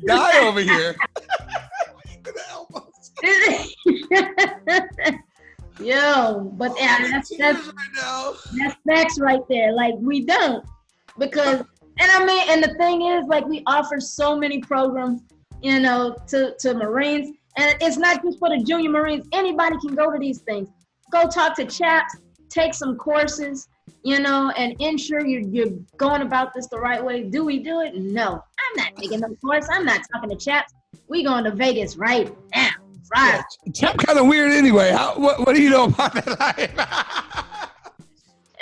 die over here. Yo, but that's facts right there. Like, we don't, because and the thing is, like, we offer so many programs, you know, to Marines, and it's not just for the junior Marines. Anybody can go to these things. Go talk to chaps, take some courses, you know, and ensure you're going about this the right way. Do we do it? No, I'm not taking no course. I'm not talking to chaps. We going to Vegas right now. Right. Yeah, chap kind of weird anyway. What do you know about that life?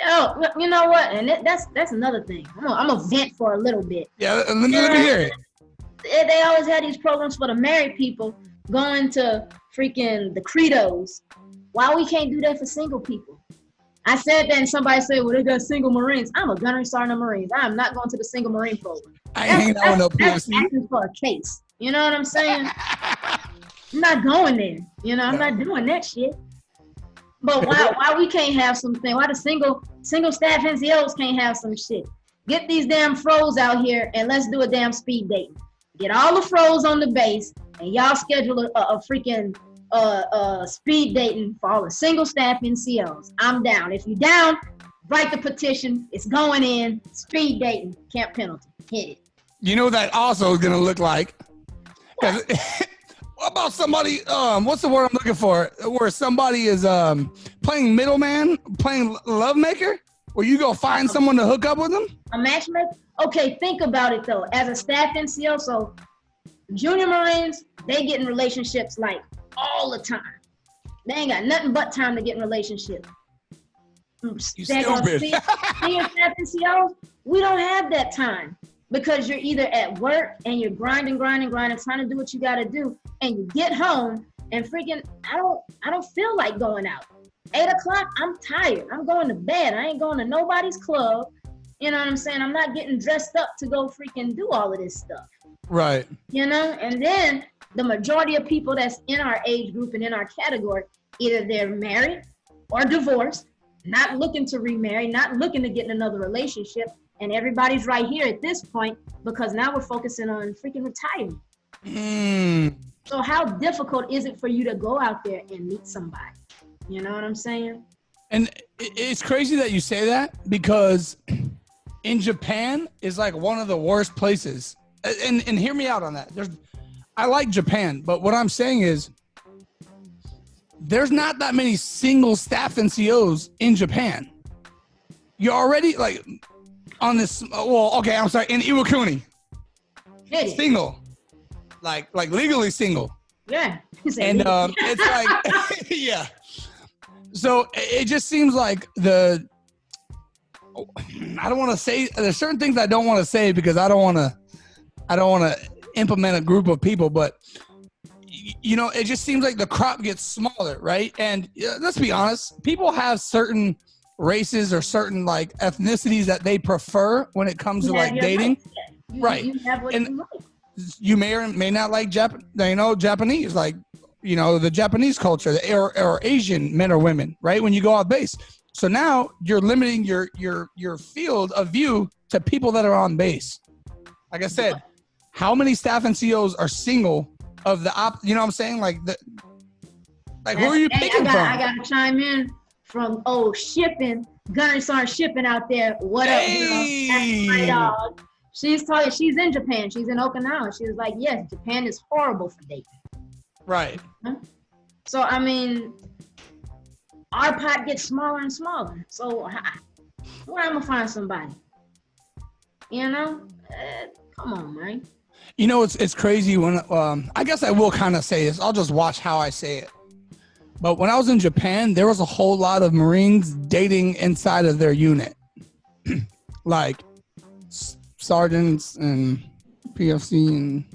Oh, you know what? And that's another thing. I'm a vent for a little bit. Yeah, let me hear it. They always had these programs for the married people going to freaking the credos. Why we can't do that for single people? I said that and somebody said, well, they got single Marines. I'm a gunnery sergeant of Marines. I am not going to the single Marine program. I ain't hanging out with no POC. That's asking for a case. You know what I'm saying? I'm not going there. You know, I'm not doing that shit. But why we can't have something? Why the single staff NCOs can't have some shit? Get these damn froze out here and let's do a damn speed dating. Get all the froze on the base and y'all schedule a freaking speed dating for all the single staff NCOs. I'm down. If you down, write the petition. It's going in. Speed dating. Camp Pendleton. Hit it. You know what that also is gonna look like? What about somebody? What's the word I'm looking for? Where somebody is playing middleman, playing lovemaker, where you go find someone to hook up with them. A matchmaker. Okay, think about it though. As a staff NCO, so junior Marines, they get in relationships like all the time. They ain't got nothing but time to get in relationships. You stupid. Senior staff NCOs, we don't have that time because you're either at work and you're grinding, trying to do what you got to do, and you get home and freaking, I don't feel like going out. 8 o'clock, I'm tired. I'm going to bed. I ain't going to nobody's club. You know what I'm saying? I'm not getting dressed up to go freaking do all of this stuff. Right. You know, and then the majority of people that's in our age group and in our category, either they're married or divorced, not looking to remarry, not looking to get in another relationship. And everybody's right here at this point because now we're focusing on freaking retirement. So how difficult is it for you to go out there and meet somebody? You know what I'm saying? And it's crazy that you say that because in Japan is like one of the worst places. And hear me out on that. I like Japan, but what I'm saying is there's not that many single staff NCOs in Japan. You're already like on this, well, okay, I'm sorry, in Iwakuni. Single. Like legally single. Yeah. And it's like, yeah. So it just seems like I don't want to say, there's certain things I don't want to say because I don't want to implement a group of people, but you know, it just seems like the crop gets smaller, right? And let's be honest, people have certain races or certain like ethnicities that they prefer when it comes to like dating. Right. You have what and you like. You may or may not like Japanese, like, you know, the Japanese culture or Asian men or women, right? When you go off base. So now you're limiting your field of view to people that are on base. Like I said, how many staff NCOs are single of the you know what I'm saying? Like who are you picking from? I gotta chime in from shipping. Gunner Sergeant Shipping out there. What up, girl? That's my dog. She's in Japan. She's in Okinawa. She was like, yes, Japan is horrible for dating. Right. So, I mean, our pot gets smaller and smaller. So, where I'm going to find somebody? You know? Come on, man. You know, it's crazy when, I guess I will kind of say this. I'll just watch how I say it. But when I was in Japan, there was a whole lot of Marines dating inside of their unit. Like sergeants and PFC and...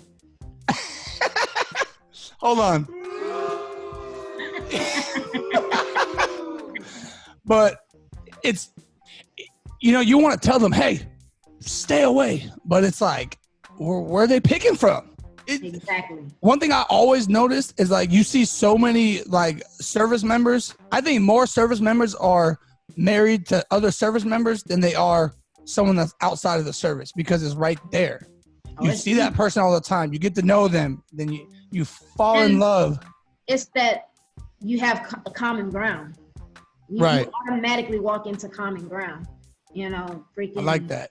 Hold on. But it's, you know, you want to tell them, hey, stay away. But it's like, where are they picking from? Exactly. One thing I always noticed is like you see so many like service members. I think more service members are married to other service members than they are someone that's outside of the service because it's right there. You see that person all the time. You get to know them. Then you fall in love. It's that you have a common ground. You automatically walk into common ground. You know, freaking. I like that.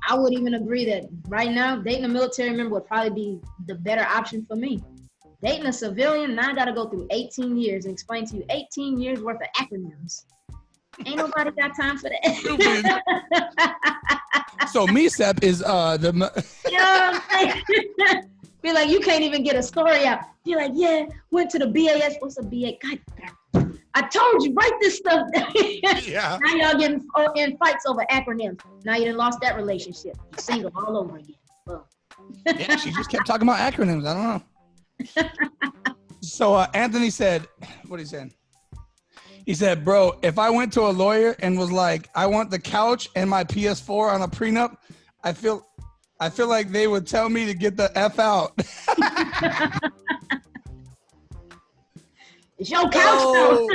I would even agree that right now, dating a military member would probably be the better option for me. Dating a civilian, now I got to go through 18 years and explain to you 18 years worth of acronyms. Ain't nobody got time for that. So MESEP is You know what I'm saying? Be like, you can't even get a story out. Be like, yeah, went to the BAS. What's a BA? God, I told you, write this stuff down. Yeah. Now y'all getting in fights over acronyms. Now you done lost that relationship. You're single all over again. Well. Yeah, she just kept talking about acronyms. I don't know. So Anthony said, what he said? He said, bro, if I went to a lawyer and was like, I want the couch and my PS4 on a prenup, I feel like they would tell me to get the F out. It's your couch though.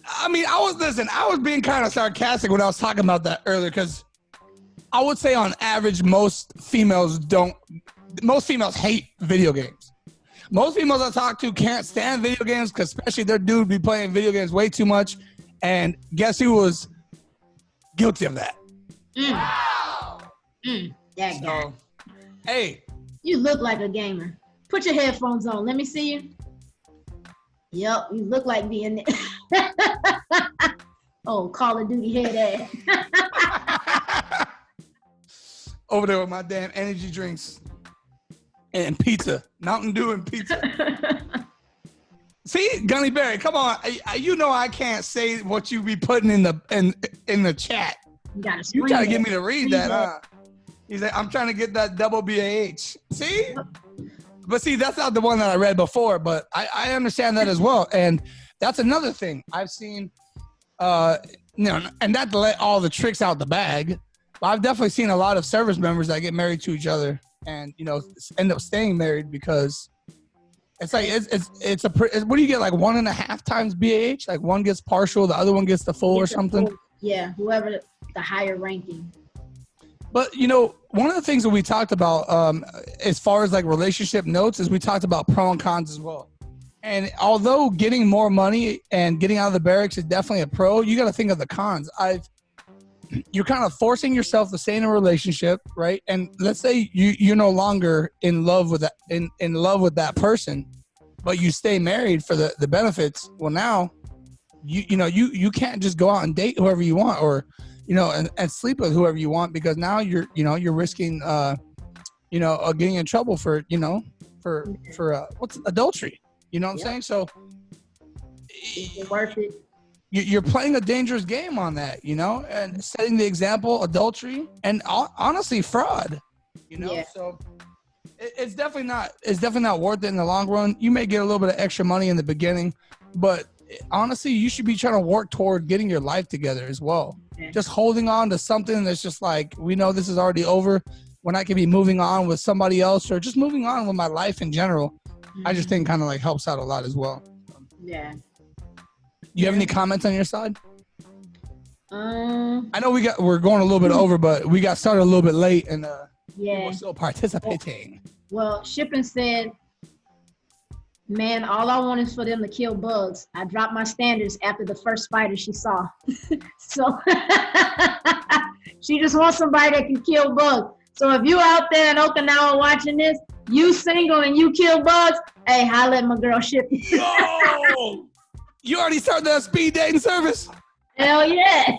I mean, I was being kind of sarcastic when I was talking about that earlier, because I would say on average, most females hate video games. Most females I talk to can't stand video games, because especially their dude be playing video games way too much. And guess who was guilty of that? That guy. So, hey. You look like a gamer. Put your headphones on. Let me see you. Yep, you look like being there. Oh, Call of Duty head ass. Over there with my damn energy drinks and pizza. Mountain Dew and pizza. See, Gunny Berry, come on. You know I can't say what you be putting in the chat. You trying to get me to read that, huh? He's like, I'm trying to get that double BAH. See? But see, that's not the one that I read before, but I understand that as well. And that's another thing I've seen, and not to let all the tricks out the bag, but I've definitely seen a lot of service members that get married to each other and, end up staying married because it's like, what do you get? Like 1.5 times BAH? Like one gets partial, the other one gets the full or something? Yeah, whoever the higher ranking. But, one of the things that we talked about as far as like relationship notes is we talked about pro and cons as well. And although getting more money and getting out of the barracks is definitely a pro, you got to think of the cons. You're kind of forcing yourself to stay in a relationship, right? And let's say you're no longer in love with that in love with that person, but you stay married for the benefits. Well, now you can't just go out and date whoever you want or and sleep with whoever you want, because now you're risking getting in trouble for what's adultery. You know what I'm saying? So it's worth it. You're playing a dangerous game on that, and setting the example, adultery, and honestly fraud. Yeah. So it's definitely not worth it in the long run. You may get a little bit of extra money in the beginning, but honestly, you should be trying to work toward getting your life together as well. Just holding on to something that's just like, we know this is already over, when I could be moving on with somebody else or just moving on with my life in general. I just think kind of like helps out a lot as well. Yeah. You have any comments on your side? I know we're going a little bit over, but we got started a little bit late and we're still participating. Well, Shipping said, man, all I want is for them to kill bugs. I dropped my standards after the first spider she saw. So she just wants somebody that can kill bugs. So if you out there in Okinawa watching this, you single and you kill bugs, hey, holla at my girl Shipping. Yo! You already started that speed dating service? Hell yeah.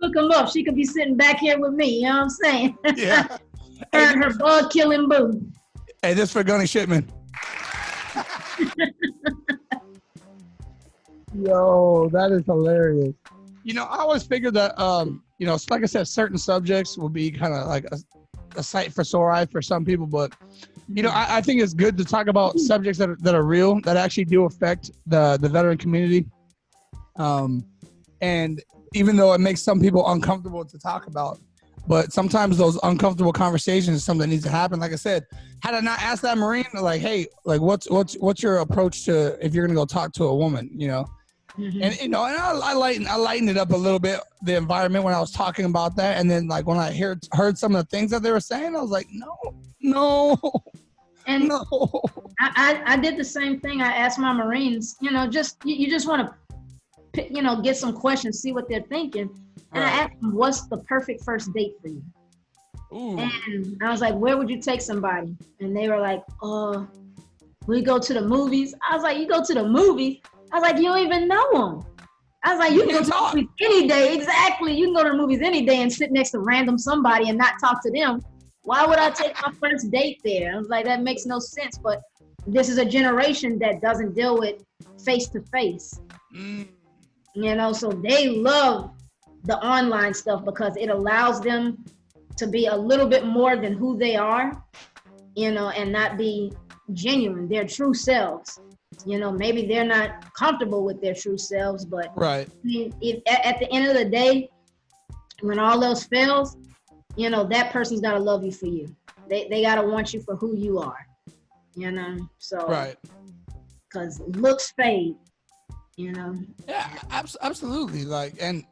Look them up. She could be sitting back here with me. You know what I'm saying? Yeah. her bug killing boo. Hey, this for Gunny Shipman. Yo, that is hilarious. I always figured that, like I said, certain subjects will be kind of like a sight for sore eyes for some people, but I think it's good to talk about subjects that are real, that actually do affect the veteran community. And even though it makes some people uncomfortable to talk about, but sometimes those uncomfortable conversations is something that needs to happen. Like I said, had I not asked that Marine, like, hey, like what's your approach to if you're gonna go talk to a woman, Mm-hmm. And I lightened it up a little bit, the environment, when I was talking about that, and then like when I heard some of the things that they were saying, I was like, no. And no. I did the same thing. I asked my Marines, you just want to, get some questions, see what they're thinking. And I asked them, what's the perfect first date for you? Ooh. And I was like, where would you take somebody? And they were like, we go to the movies. I was like, you go to the movies? I was like, you don't even know them. I was like, you can go to the movies any day. Exactly. You can go to the movies any day and sit next to random somebody and not talk to them. Why would I take my first date there? I was like, that makes no sense. But this is a generation that doesn't deal with face-to-face. So they love the online stuff because it allows them to be a little bit more than who they are, and not be genuine, their true selves. Maybe they're not comfortable with their true selves, but right. I mean, if at the end of the day, when all else fails, that person's got to love you for you. They got to want you for who you are, so. Right. because looks fade, Yeah, absolutely. Like, and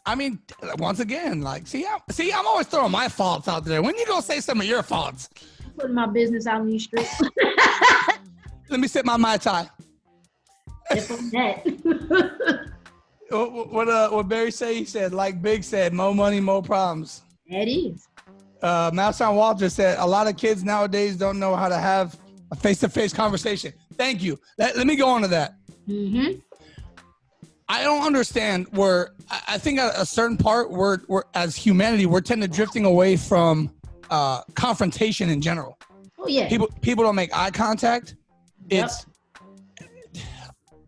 I mean, once again, like, see, I'm always throwing my faults out there. When you gonna say some of your faults? Putting my business out in these streets. Let me sip my Mai Tai. If I'm that. What Barry say? He said, like Big said, more money, more problems. That is. Malson Walter said, a lot of kids nowadays don't know how to have a face-to-face conversation. Thank you. Let me go on to that. Mm-hmm. I don't understand where I think at a certain part we're as humanity, we're tending to drifting away from confrontation in general. Oh yeah. People don't make eye contact. Yep.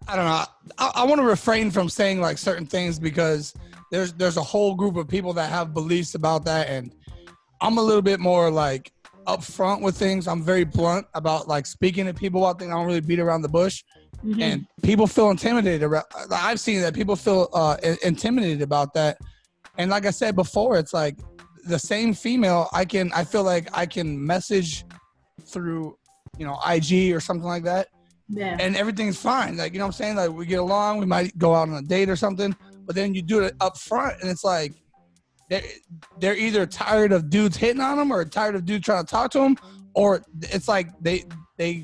I don't know. I want to refrain from saying like certain things because there's a whole group of people that have beliefs about that, and I'm a little bit more like upfront with things. I'm very blunt about like speaking to people about things. I don't really beat around the bush. Mm-hmm. And people feel intimidated. I've seen that people feel intimidated about that. And like I said before, it's like the same female. I feel like I can message through, IG or something like that. Yeah. And everything's fine. Like, what I'm saying? Like we get along, we might go out on a date or something, but then you do it up front and it's like they're either tired of dudes hitting on them or tired of dudes trying to talk to them, or it's like they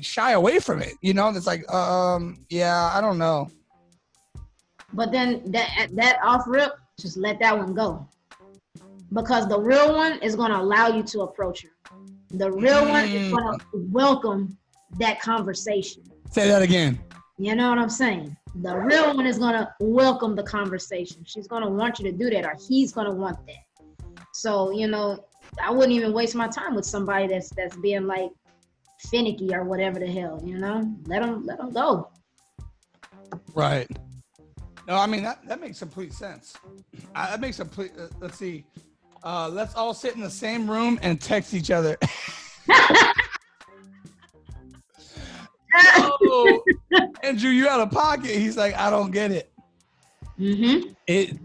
shy away from it, It's like, yeah, I don't know. But then that off rip, just let that one go, because the real one is going to allow you to approach her. The real one is going to welcome that conversation. Say that again. You know what I'm saying? The real one is going to welcome the conversation. She's going to want you to do that, or he's going to want that. So, I wouldn't even waste my time with somebody that's being like finicky or whatever the hell, let them go. Right. No, I mean, that makes complete sense. That makes complete, let's see. Let's all sit in the same room and text each other. Oh, Andrew, you out of pocket. He's like, I don't get it. Mm-hmm.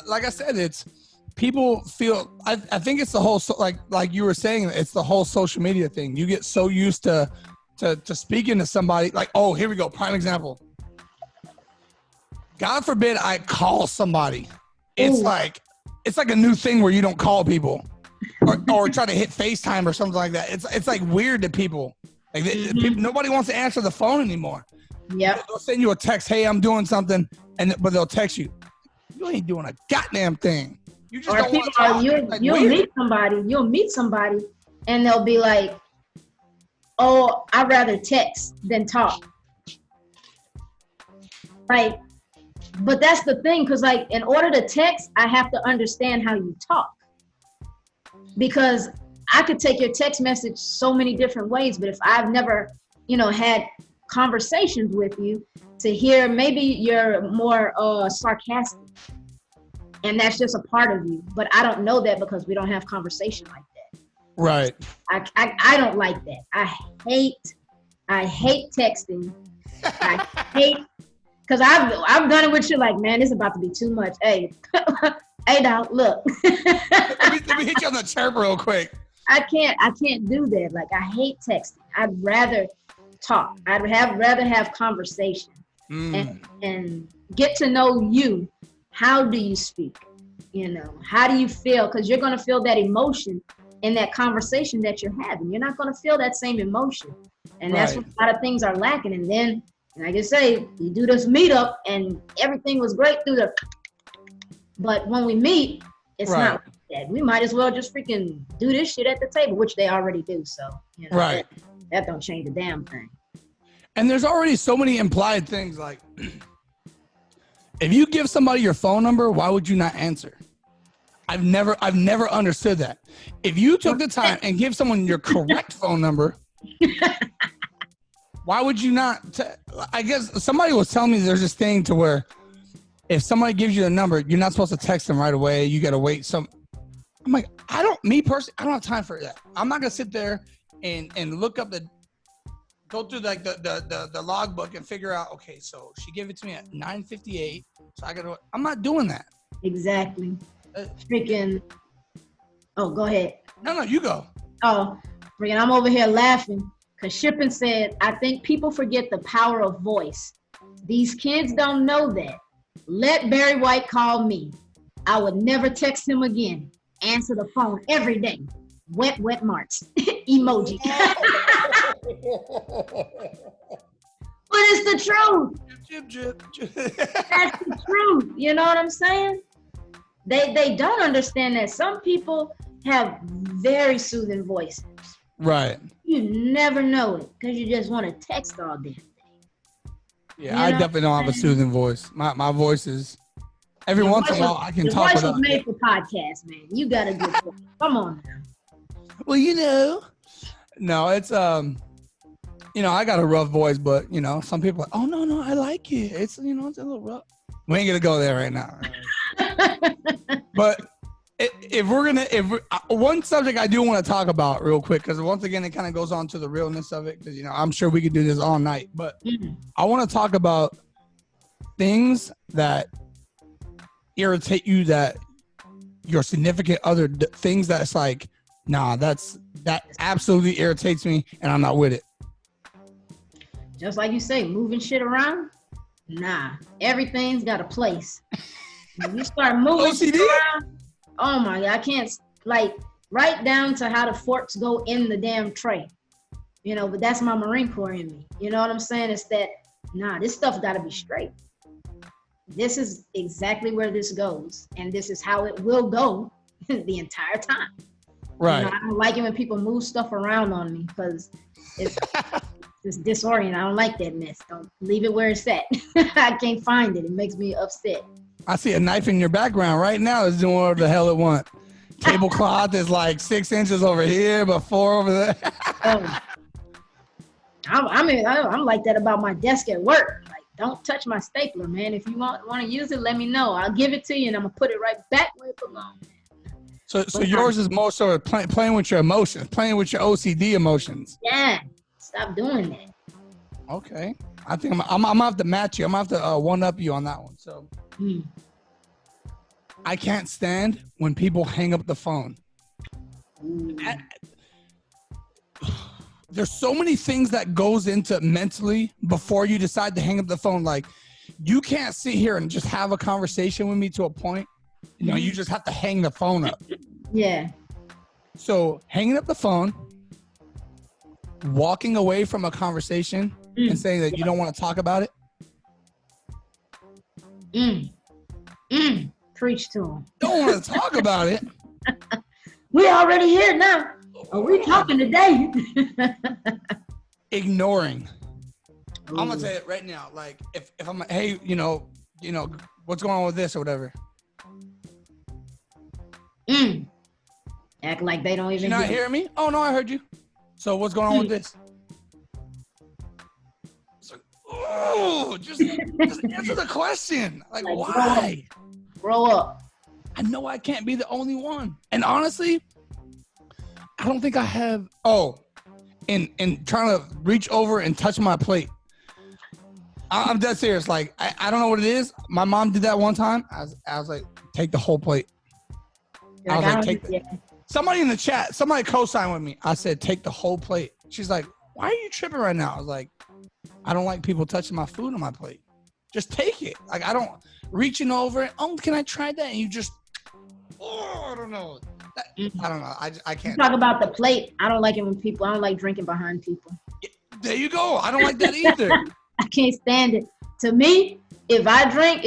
Like I said, it's people feel. I think it's the whole like you were saying. It's the whole social media thing. You get so used to speaking to somebody. Like, oh, here we go. Prime example. God forbid I call somebody. It's like a new thing where you don't call people, or try to hit FaceTime or something like that. It's like weird to people. Like people, nobody wants to answer the phone anymore. Yeah, they'll send you a text, "Hey, I'm doing something," but they'll text you, "You ain't doing a goddamn thing." You just don't want to talk. You'll meet somebody, and they'll be like, "Oh, I'd rather text than talk." Like, but that's the thing, because like in order to text, I have to understand how you talk, because I could take your text message so many different ways, but if I've never, had conversations with you to hear, maybe you're more sarcastic, and that's just a part of you. But I don't know that because we don't have conversation like that. Right. I don't like that. I hate texting. I hate, because I've done it with you. Like, man, this is about to be too much. Hey, hey, dog, look. let me hit you on the chirp real quick. I can't do that. Like, I hate texting. I'd rather talk. I'd rather have conversation and get to know you. How do you speak? How do you feel? Because you're going to feel that emotion in that conversation that you're having. You're not going to feel that same emotion. And that's what a lot of things are lacking. And then, like I say, you do this meetup and everything was great but when we meet, it's not like that. We might as well just freaking do this shit at the table, which they already do. So, that don't change a damn thing. And there's already so many implied things. Like, if you give somebody your phone number, why would you not answer? I've never understood that. If you took the time and give someone your correct phone number, why would you not? I guess somebody was telling me there's this thing to where if somebody gives you the number, you're not supposed to text them right away. You got to wait I'm like, I don't have time for that. I'm not going to sit there and look up go through like the logbook and figure out, okay, so she gave it to me at 9:58. So I'm not doing that. Exactly. Oh, go ahead. No, you go. Oh, freaking, I'm over here laughing Because Shippen said, I think people forget the power of voice. These kids don't know that. Let Barry White call me. I would never text him again. Answer the phone every day. Wet marks. Emoji. But it's the truth. That's the truth. You know what I'm saying? They don't understand that some people have very soothing voices. Right. You never know it because you just want to text all day. Yeah, I definitely don't have a soothing voice. My voice is every once in a while I can talk. Your voice was made for podcasts, man. You got a good voice. Come on now. Well, no, it's I got a rough voice, but some people are like, oh no, I like it. It's it's a little rough. We ain't gonna go there right now. But if one subject I do want to talk about real quick, because once again it kind of goes on to the realness of it, because I'm sure we could do this all night, but I want to talk about things that irritate you, that your significant other, things that's like, nah, that absolutely irritates me and I'm not with it. Just like you say, moving shit around, nah, everything's got a place. When you start moving shit around, oh my God, I can't, like, right down to how the forks go in the damn tray. But that's my Marine Corps in me. You know what I'm saying? It's that, nah, this stuff got to be straight. This is exactly where this goes. And this is how it will go the entire time. Right. I don't like it when people move stuff around on me because it's disorienting. I don't like that mess. Don't leave it where it's at. I can't find it. It makes me upset. I see a knife in your background right now. It's doing whatever the hell it wants. Tablecloth is like 6 inches over here, but 4 over there. I'm like that about my desk at work. Like, don't touch my stapler, man. If you want to use it, let me know. I'll give it to you, and I'm gonna put it right back where it belongs. So yours is more sort of playing with your emotions, playing with your OCD emotions. Yeah, stop doing that. Okay, I think I'm gonna have to match you. I'm gonna have to one up you on that one. So. I can't stand when people hang up the phone. There's so many things that goes into mentally before you decide to hang up the phone. Like, you can't sit here and just have a conversation with me to a point. You just have to hang the phone up. Yeah. So hanging up the phone, walking away from a conversation and saying that you don't want to talk about it. Preach to him. Don't want to talk about it. We already here now. Are we talking today? Ignoring. Ooh. I'm gonna say it right now. Like, if I'm, hey, what's going on with this or whatever. Act like they don't even. You not hearing me? Oh no, I heard you. So what's going on with this? Oh, just answer the question. Like why? Grow up. I know I can't be the only one. And honestly, I don't think I have. Oh, in trying to reach over and touch my plate. I'm dead serious. Like, I don't know what it is. My mom did that one time. I was like, take the whole plate. I was like, somebody in the chat, somebody co-signed with me. I said, take the whole plate. She's like, why are you tripping right now? I was like, I don't like people touching my food on my plate. Just take it. Like, I don't reaching over it. Oh, can I try that? And you just, I don't know. I don't know. I can't. You talk about the plate. I don't like it when I don't like drinking behind people. There you go. I don't like that either. I can't stand it. To me, if I drink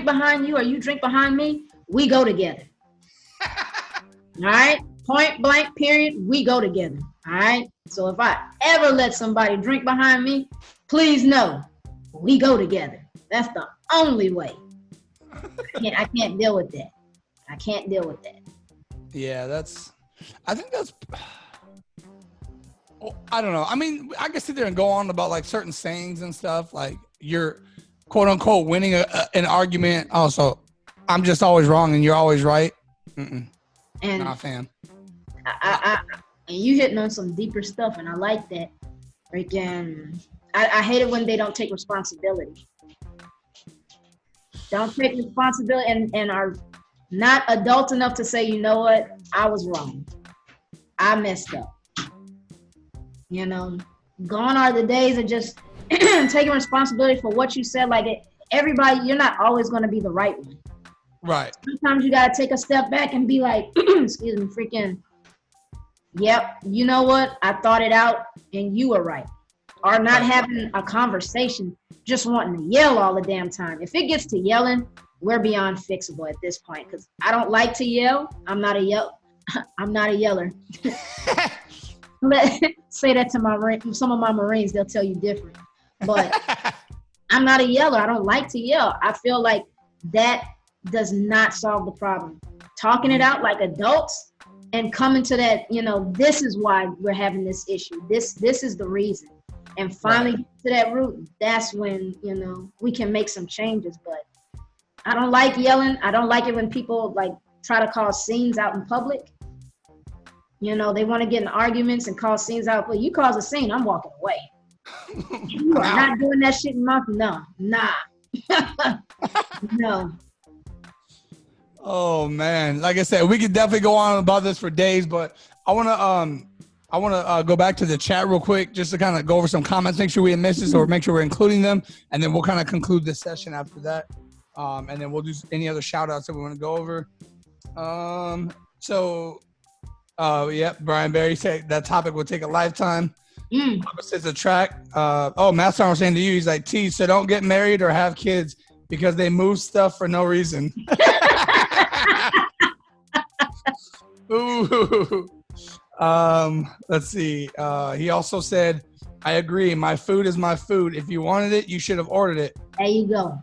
behind you or you drink behind me, we go together. All right? Point blank, period. We go together. All right? So if I ever let somebody drink behind me, please know we go together. That's the only way. I can't deal with that. I can't deal with that. Yeah, I think that's, I don't know. I mean, I can sit there and go on about like certain sayings and stuff. Like, you're quote unquote winning an argument. Also, I'm just always wrong and you're always right. And not a fan. And you hitting on some deeper stuff, and I like that. Freaking, I hate it when they don't take responsibility. Don't take responsibility and are not adult enough to say, you know what, I was wrong. I messed up. You know, gone are the days of just taking responsibility for what you said. Like everybody, you're not always going to be the right one. Right. Sometimes you got to take a step back and be like, excuse me, freaking, yep, you know what? I thought it out and you were right. Or not having a conversation, just wanting to yell all the damn time. If it gets to yelling, we're beyond fixable at this point because I don't like to yell. I'm not a yeller. Say that to some of my Marines, they'll tell you different. But I'm not a yeller. I don't like to yell. I feel like that does not solve the problem. Talking it out like adults and coming to that, this is why we're having this issue. This is the reason. And finally get to that root, that's when, we can make some changes. But I don't like yelling. I don't like it when people like try to cause scenes out in public. They want to get in arguments and cause scenes out. But you cause a scene, I'm walking away. You are not doing that shit in my no, nah. No. Oh man, like I said, we could definitely go on about this for days, but I want to go back to the chat real quick just to kind of go over some comments, make sure we didn't miss this or make sure we're including them, and then we'll kind of conclude this session after that, and then we'll do any other shout outs that we want to go over. Brian Barry said that topic would take a lifetime. Opposites attract. Master was saying to you, he's like, T, so don't get married or have kids because they move stuff for no reason. Ooh. Let's see. He also said, I agree. My food is my food. If you wanted it, you should have ordered it. There you go.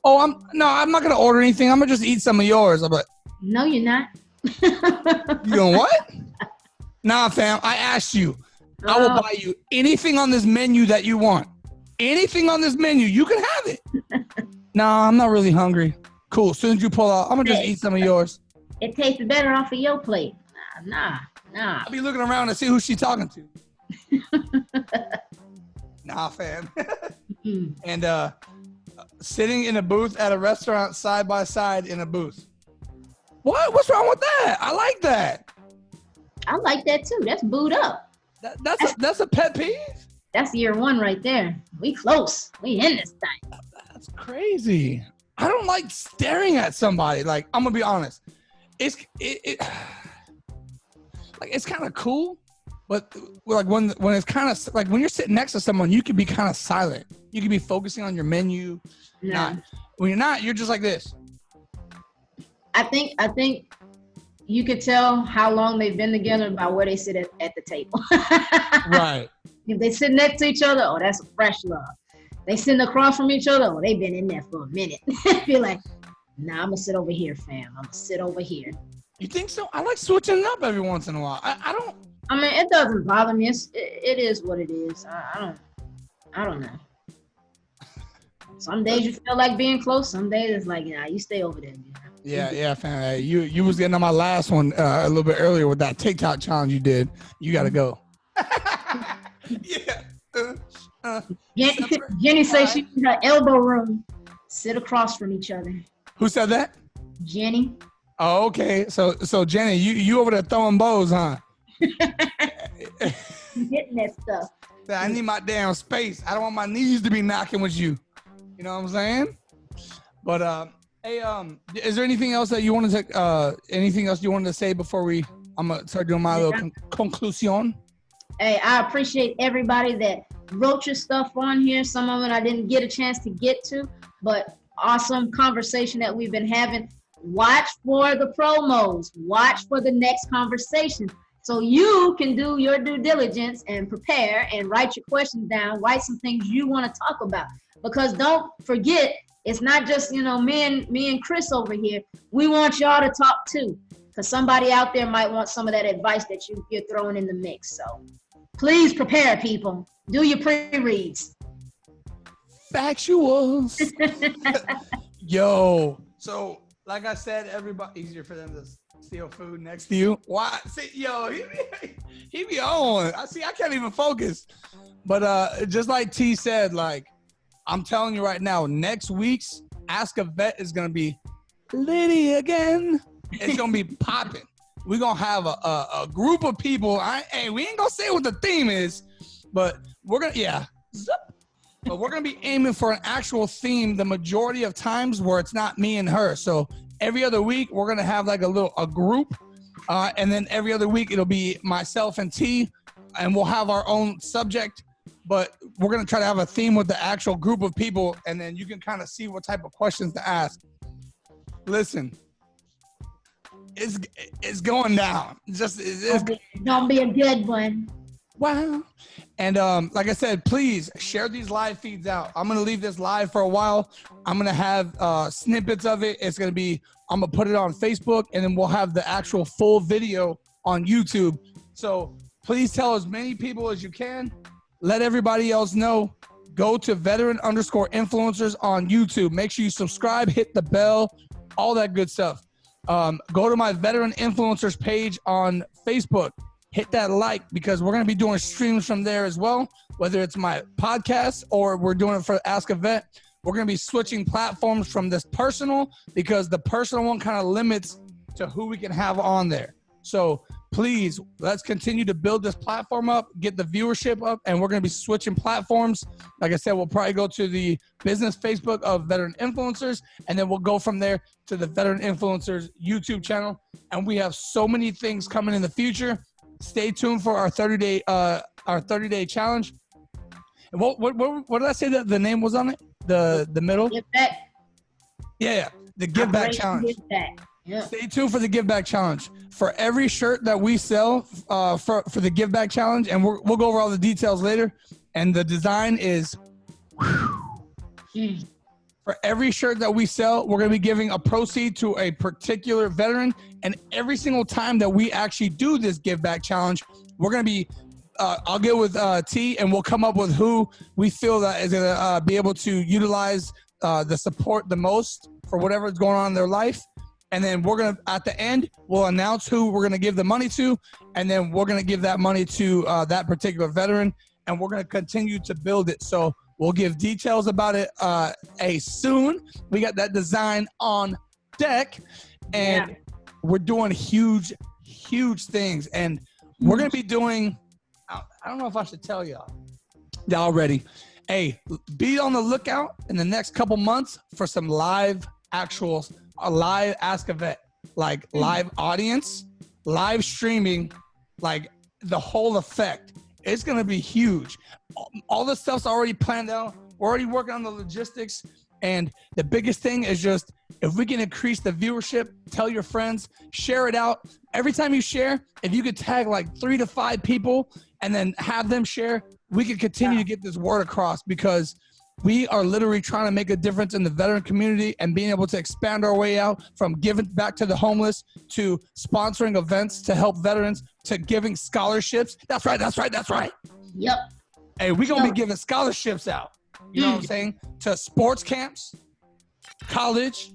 Oh, I'm not going to order anything. I'm going to just eat some of yours. I'm like, no, you're not. You going what? Nah, fam. I asked you. I will buy you anything on this menu that you want. Anything on this menu, you can have it. Nah, I'm not really hungry. Cool. As soon as you pull out, I'm going to just eat some of yours. It tastes better off of your plate. Nah. I'll be looking around to see who she's talking to. Nah, fam. And sitting in a booth at a restaurant side by side in a booth. What? What's wrong with that? I like that. I like that too. That's booed up. That's a pet peeve? That's year one right there. We close. We in this thing. That's crazy. I don't like staring at somebody. Like, I'm gonna be honest. It's kind of cool, but like when it's kind of like when you're sitting next to someone, you can be kind of silent. You can be focusing on your menu. No. When you're not, you're just like this. I think you could tell how long they've been together by where they sit at the table. Right. If they sit next to each other, oh, that's a fresh love. They sitting across from each other, oh, they've been in there for a minute. Feel like, nah, I'm gonna sit over here, fam. I'm gonna sit over here. You think so? I like switching it up every once in a while. I don't. I mean, it doesn't bother me. It is what it is. I don't know. Some days you feel like being close. Some days it's like, nah, you stay over there. Yeah, fam. You was getting on my last one a little bit earlier with that TikTok challenge you did. You got to go. Yeah. Jenny says she's in her elbow room. Sit across from each other. Who said that? Jenny. Oh, okay. So Jenny, you over there throwing bows, huh? Getting that stuff. I need my damn space. I don't want my knees to be knocking with you. You know what I'm saying? But hey, is there anything else that you want to anything else you wanted to say before I'm gonna start doing my little conclusion? Hey, I appreciate everybody that wrote your stuff on here. Some of it I didn't get a chance to get to, but awesome conversation that we've been having. Watch for the promos. Watch for the next conversation. So you can do your due diligence and prepare and write your questions down. Write some things you want to talk about. Because don't forget, it's not just, me and Chris over here. We want y'all to talk too. Because somebody out there might want some of that advice that you're throwing in the mix. So please prepare, people. Do your pre-reads. Factuals. Yo. So, like I said, everybody, easier for them to steal food next to you. Why? See, yo, he be on. I can't even focus. But just like T said, like, I'm telling you right now, next week's Ask a Vet is going to be litty again. It's going to be popping. we're going to have a group of people. We ain't going to say what the theme is, but we're going to, but we're going to be aiming for an actual theme the majority of times where it's not me and her. So every other week, we're going to have like a group. And then every other week, it'll be myself and T, and we'll have our own subject. But we're going to try to have a theme with the actual group of people, and then you can kind of see what type of questions to ask. Listen, it's going down. It's gonna be a good one. Wow. And like I said, please share these live feeds out. I'm going to leave this live for a while. I'm going to have snippets of it. I'm going to put it on Facebook, and then we'll have the actual full video on YouTube. So please tell as many people as you can. Let everybody else know. Go to veteran_influencers on YouTube. Make sure you subscribe, hit the bell, all that good stuff. Go to my Veteran Influencers page on Facebook. Hit that like, because we're going to be doing streams from there as well, whether it's my podcast or we're doing it for Ask a Vet. We're going to be switching platforms from this personal, because the personal one kind of limits to who we can have on there. So please, let's continue to build this platform up, get the viewership up, and we're going to be switching platforms. Like I said, we'll probably go to the business Facebook of Veteran Influencers, and then we'll go from there to the Veteran Influencers YouTube channel. And we have so many things coming in the future. Stay tuned for our 30-day challenge. And what did I say that the name was on it? The middle? Give back. Yeah, the Give Back Challenge. Give back. Yep. Stay tuned for the Give Back Challenge. For every shirt that we sell for the Give Back Challenge, and we'll go over all the details later, and the design is for every shirt that we sell, we're going to be giving a proceed to a particular veteran. And every single time that we actually do this Give Back Challenge, we're going to be I'll get with T, and we'll come up with who we feel that is going to be able to utilize the support the most for whatever is going on in their life. And then we're going to, at the end, we'll announce who we're going to give the money to. And then we're going to give that money to that particular veteran. And we're going to continue to build it. So we'll give details about it soon. We got that design on deck. And we're doing huge things. And we're going to be doing, I don't know if I should tell y'all already. Hey, be on the lookout in the next couple months for some live a live Ask a Vet, like live audience, live streaming, like the whole effect. It's going to be huge. All the stuff's already planned out. We're already working on the logistics. And the biggest thing is just, if we can increase the viewership, tell your friends, share it out. Every time you share, if you could tag like 3 to 5 people and then have them share, we can continue to get this word across, because we are literally trying to make a difference in the veteran community and being able to expand our way out from giving back to the homeless to sponsoring events to help veterans to giving scholarships. That's right. Yep. Hey, we're going to be giving scholarships out. You know what I'm saying? To sports camps, college.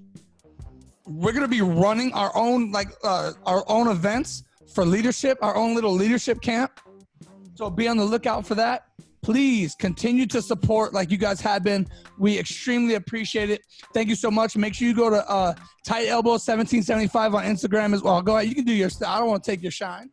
We're going to be running our own, our own events for leadership, our own little leadership camp. So be on the lookout for that. Please continue to support like you guys have been. We extremely appreciate it. Thank you so much. Make sure you go to Tight Elbow 1775 on Instagram as well. Go ahead. You can do your stuff. I don't want to take your shine.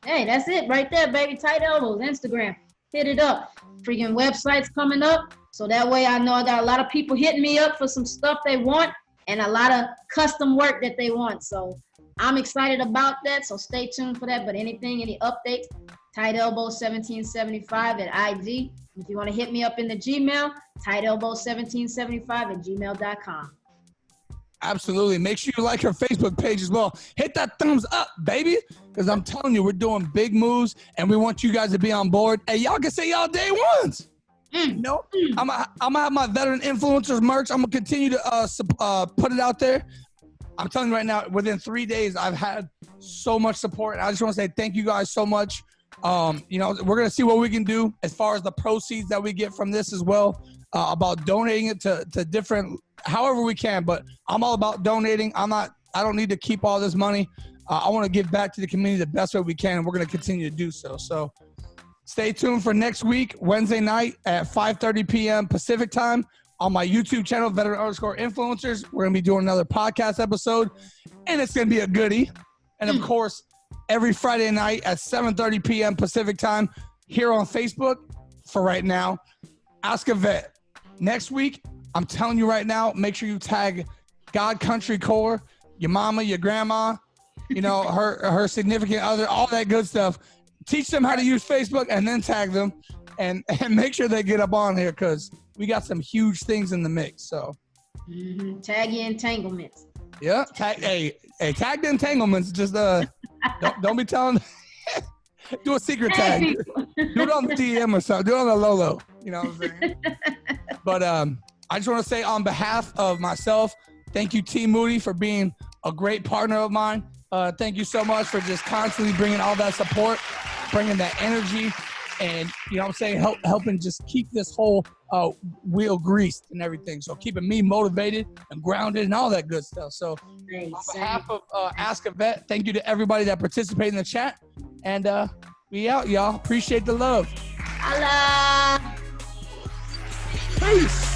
Hey, that's it right there, baby. Tight Elbows, Instagram. Hit it up. Freaking websites coming up. So that way I know I got a lot of people hitting me up for some stuff they want and a lot of custom work that they want. So I'm excited about that. So stay tuned for that. But any updates, Tight Elbow 1775 at IG. If you want to hit me up in the Gmail, tightelbow1775@gmail.com. Absolutely. Make sure you like her Facebook page as well. Hit that thumbs up, baby, because I'm telling you, we're doing big moves, and we want you guys to be on board. Hey, y'all can say y'all day ones. I'm gonna have my Veteran Influencers merch. I'm gonna continue to put it out there. I'm telling you right now, within 3 days, I've had so much support. And I just want to say thank you guys so much. We're going to see what we can do as far as the proceeds that we get from this as well, about donating it to different, however we can. But I'm all about donating. I don't need to keep all this money. I want to give back to the community the best way we can, and we're going to continue to do so. So stay tuned for next week, Wednesday night at 5:30 p.m. Pacific time on my YouTube channel, Veteran_Influencers. We're going to be doing another podcast episode, and it's going to be a goodie. And of course, every Friday night at 7:30 p.m. Pacific time here on Facebook for right now. Ask a Vet. Next week, I'm telling you right now, make sure you tag God Country Core, your mama, your grandma, you know, her significant other, all that good stuff. Teach them how to use Facebook and then tag them and make sure they get up on here because we got some huge things in the mix. So tag your entanglements. Yeah, tag the entanglements. Just don't be telling. Do a secret tag. Do it on the DM or something. Do it on the Lolo. You know what I'm saying? But I just want to say on behalf of myself, thank you, T Moody, for being a great partner of mine. Thank you so much for just constantly bringing all that support, bringing that energy, and you know what I'm saying, helping just keep this whole wheel greased and everything. So keeping me motivated and grounded and all that good stuff. So on behalf of Ask a Vet, thank you to everybody that participated in the chat. And we out, y'all. Appreciate the love. Holla. Peace.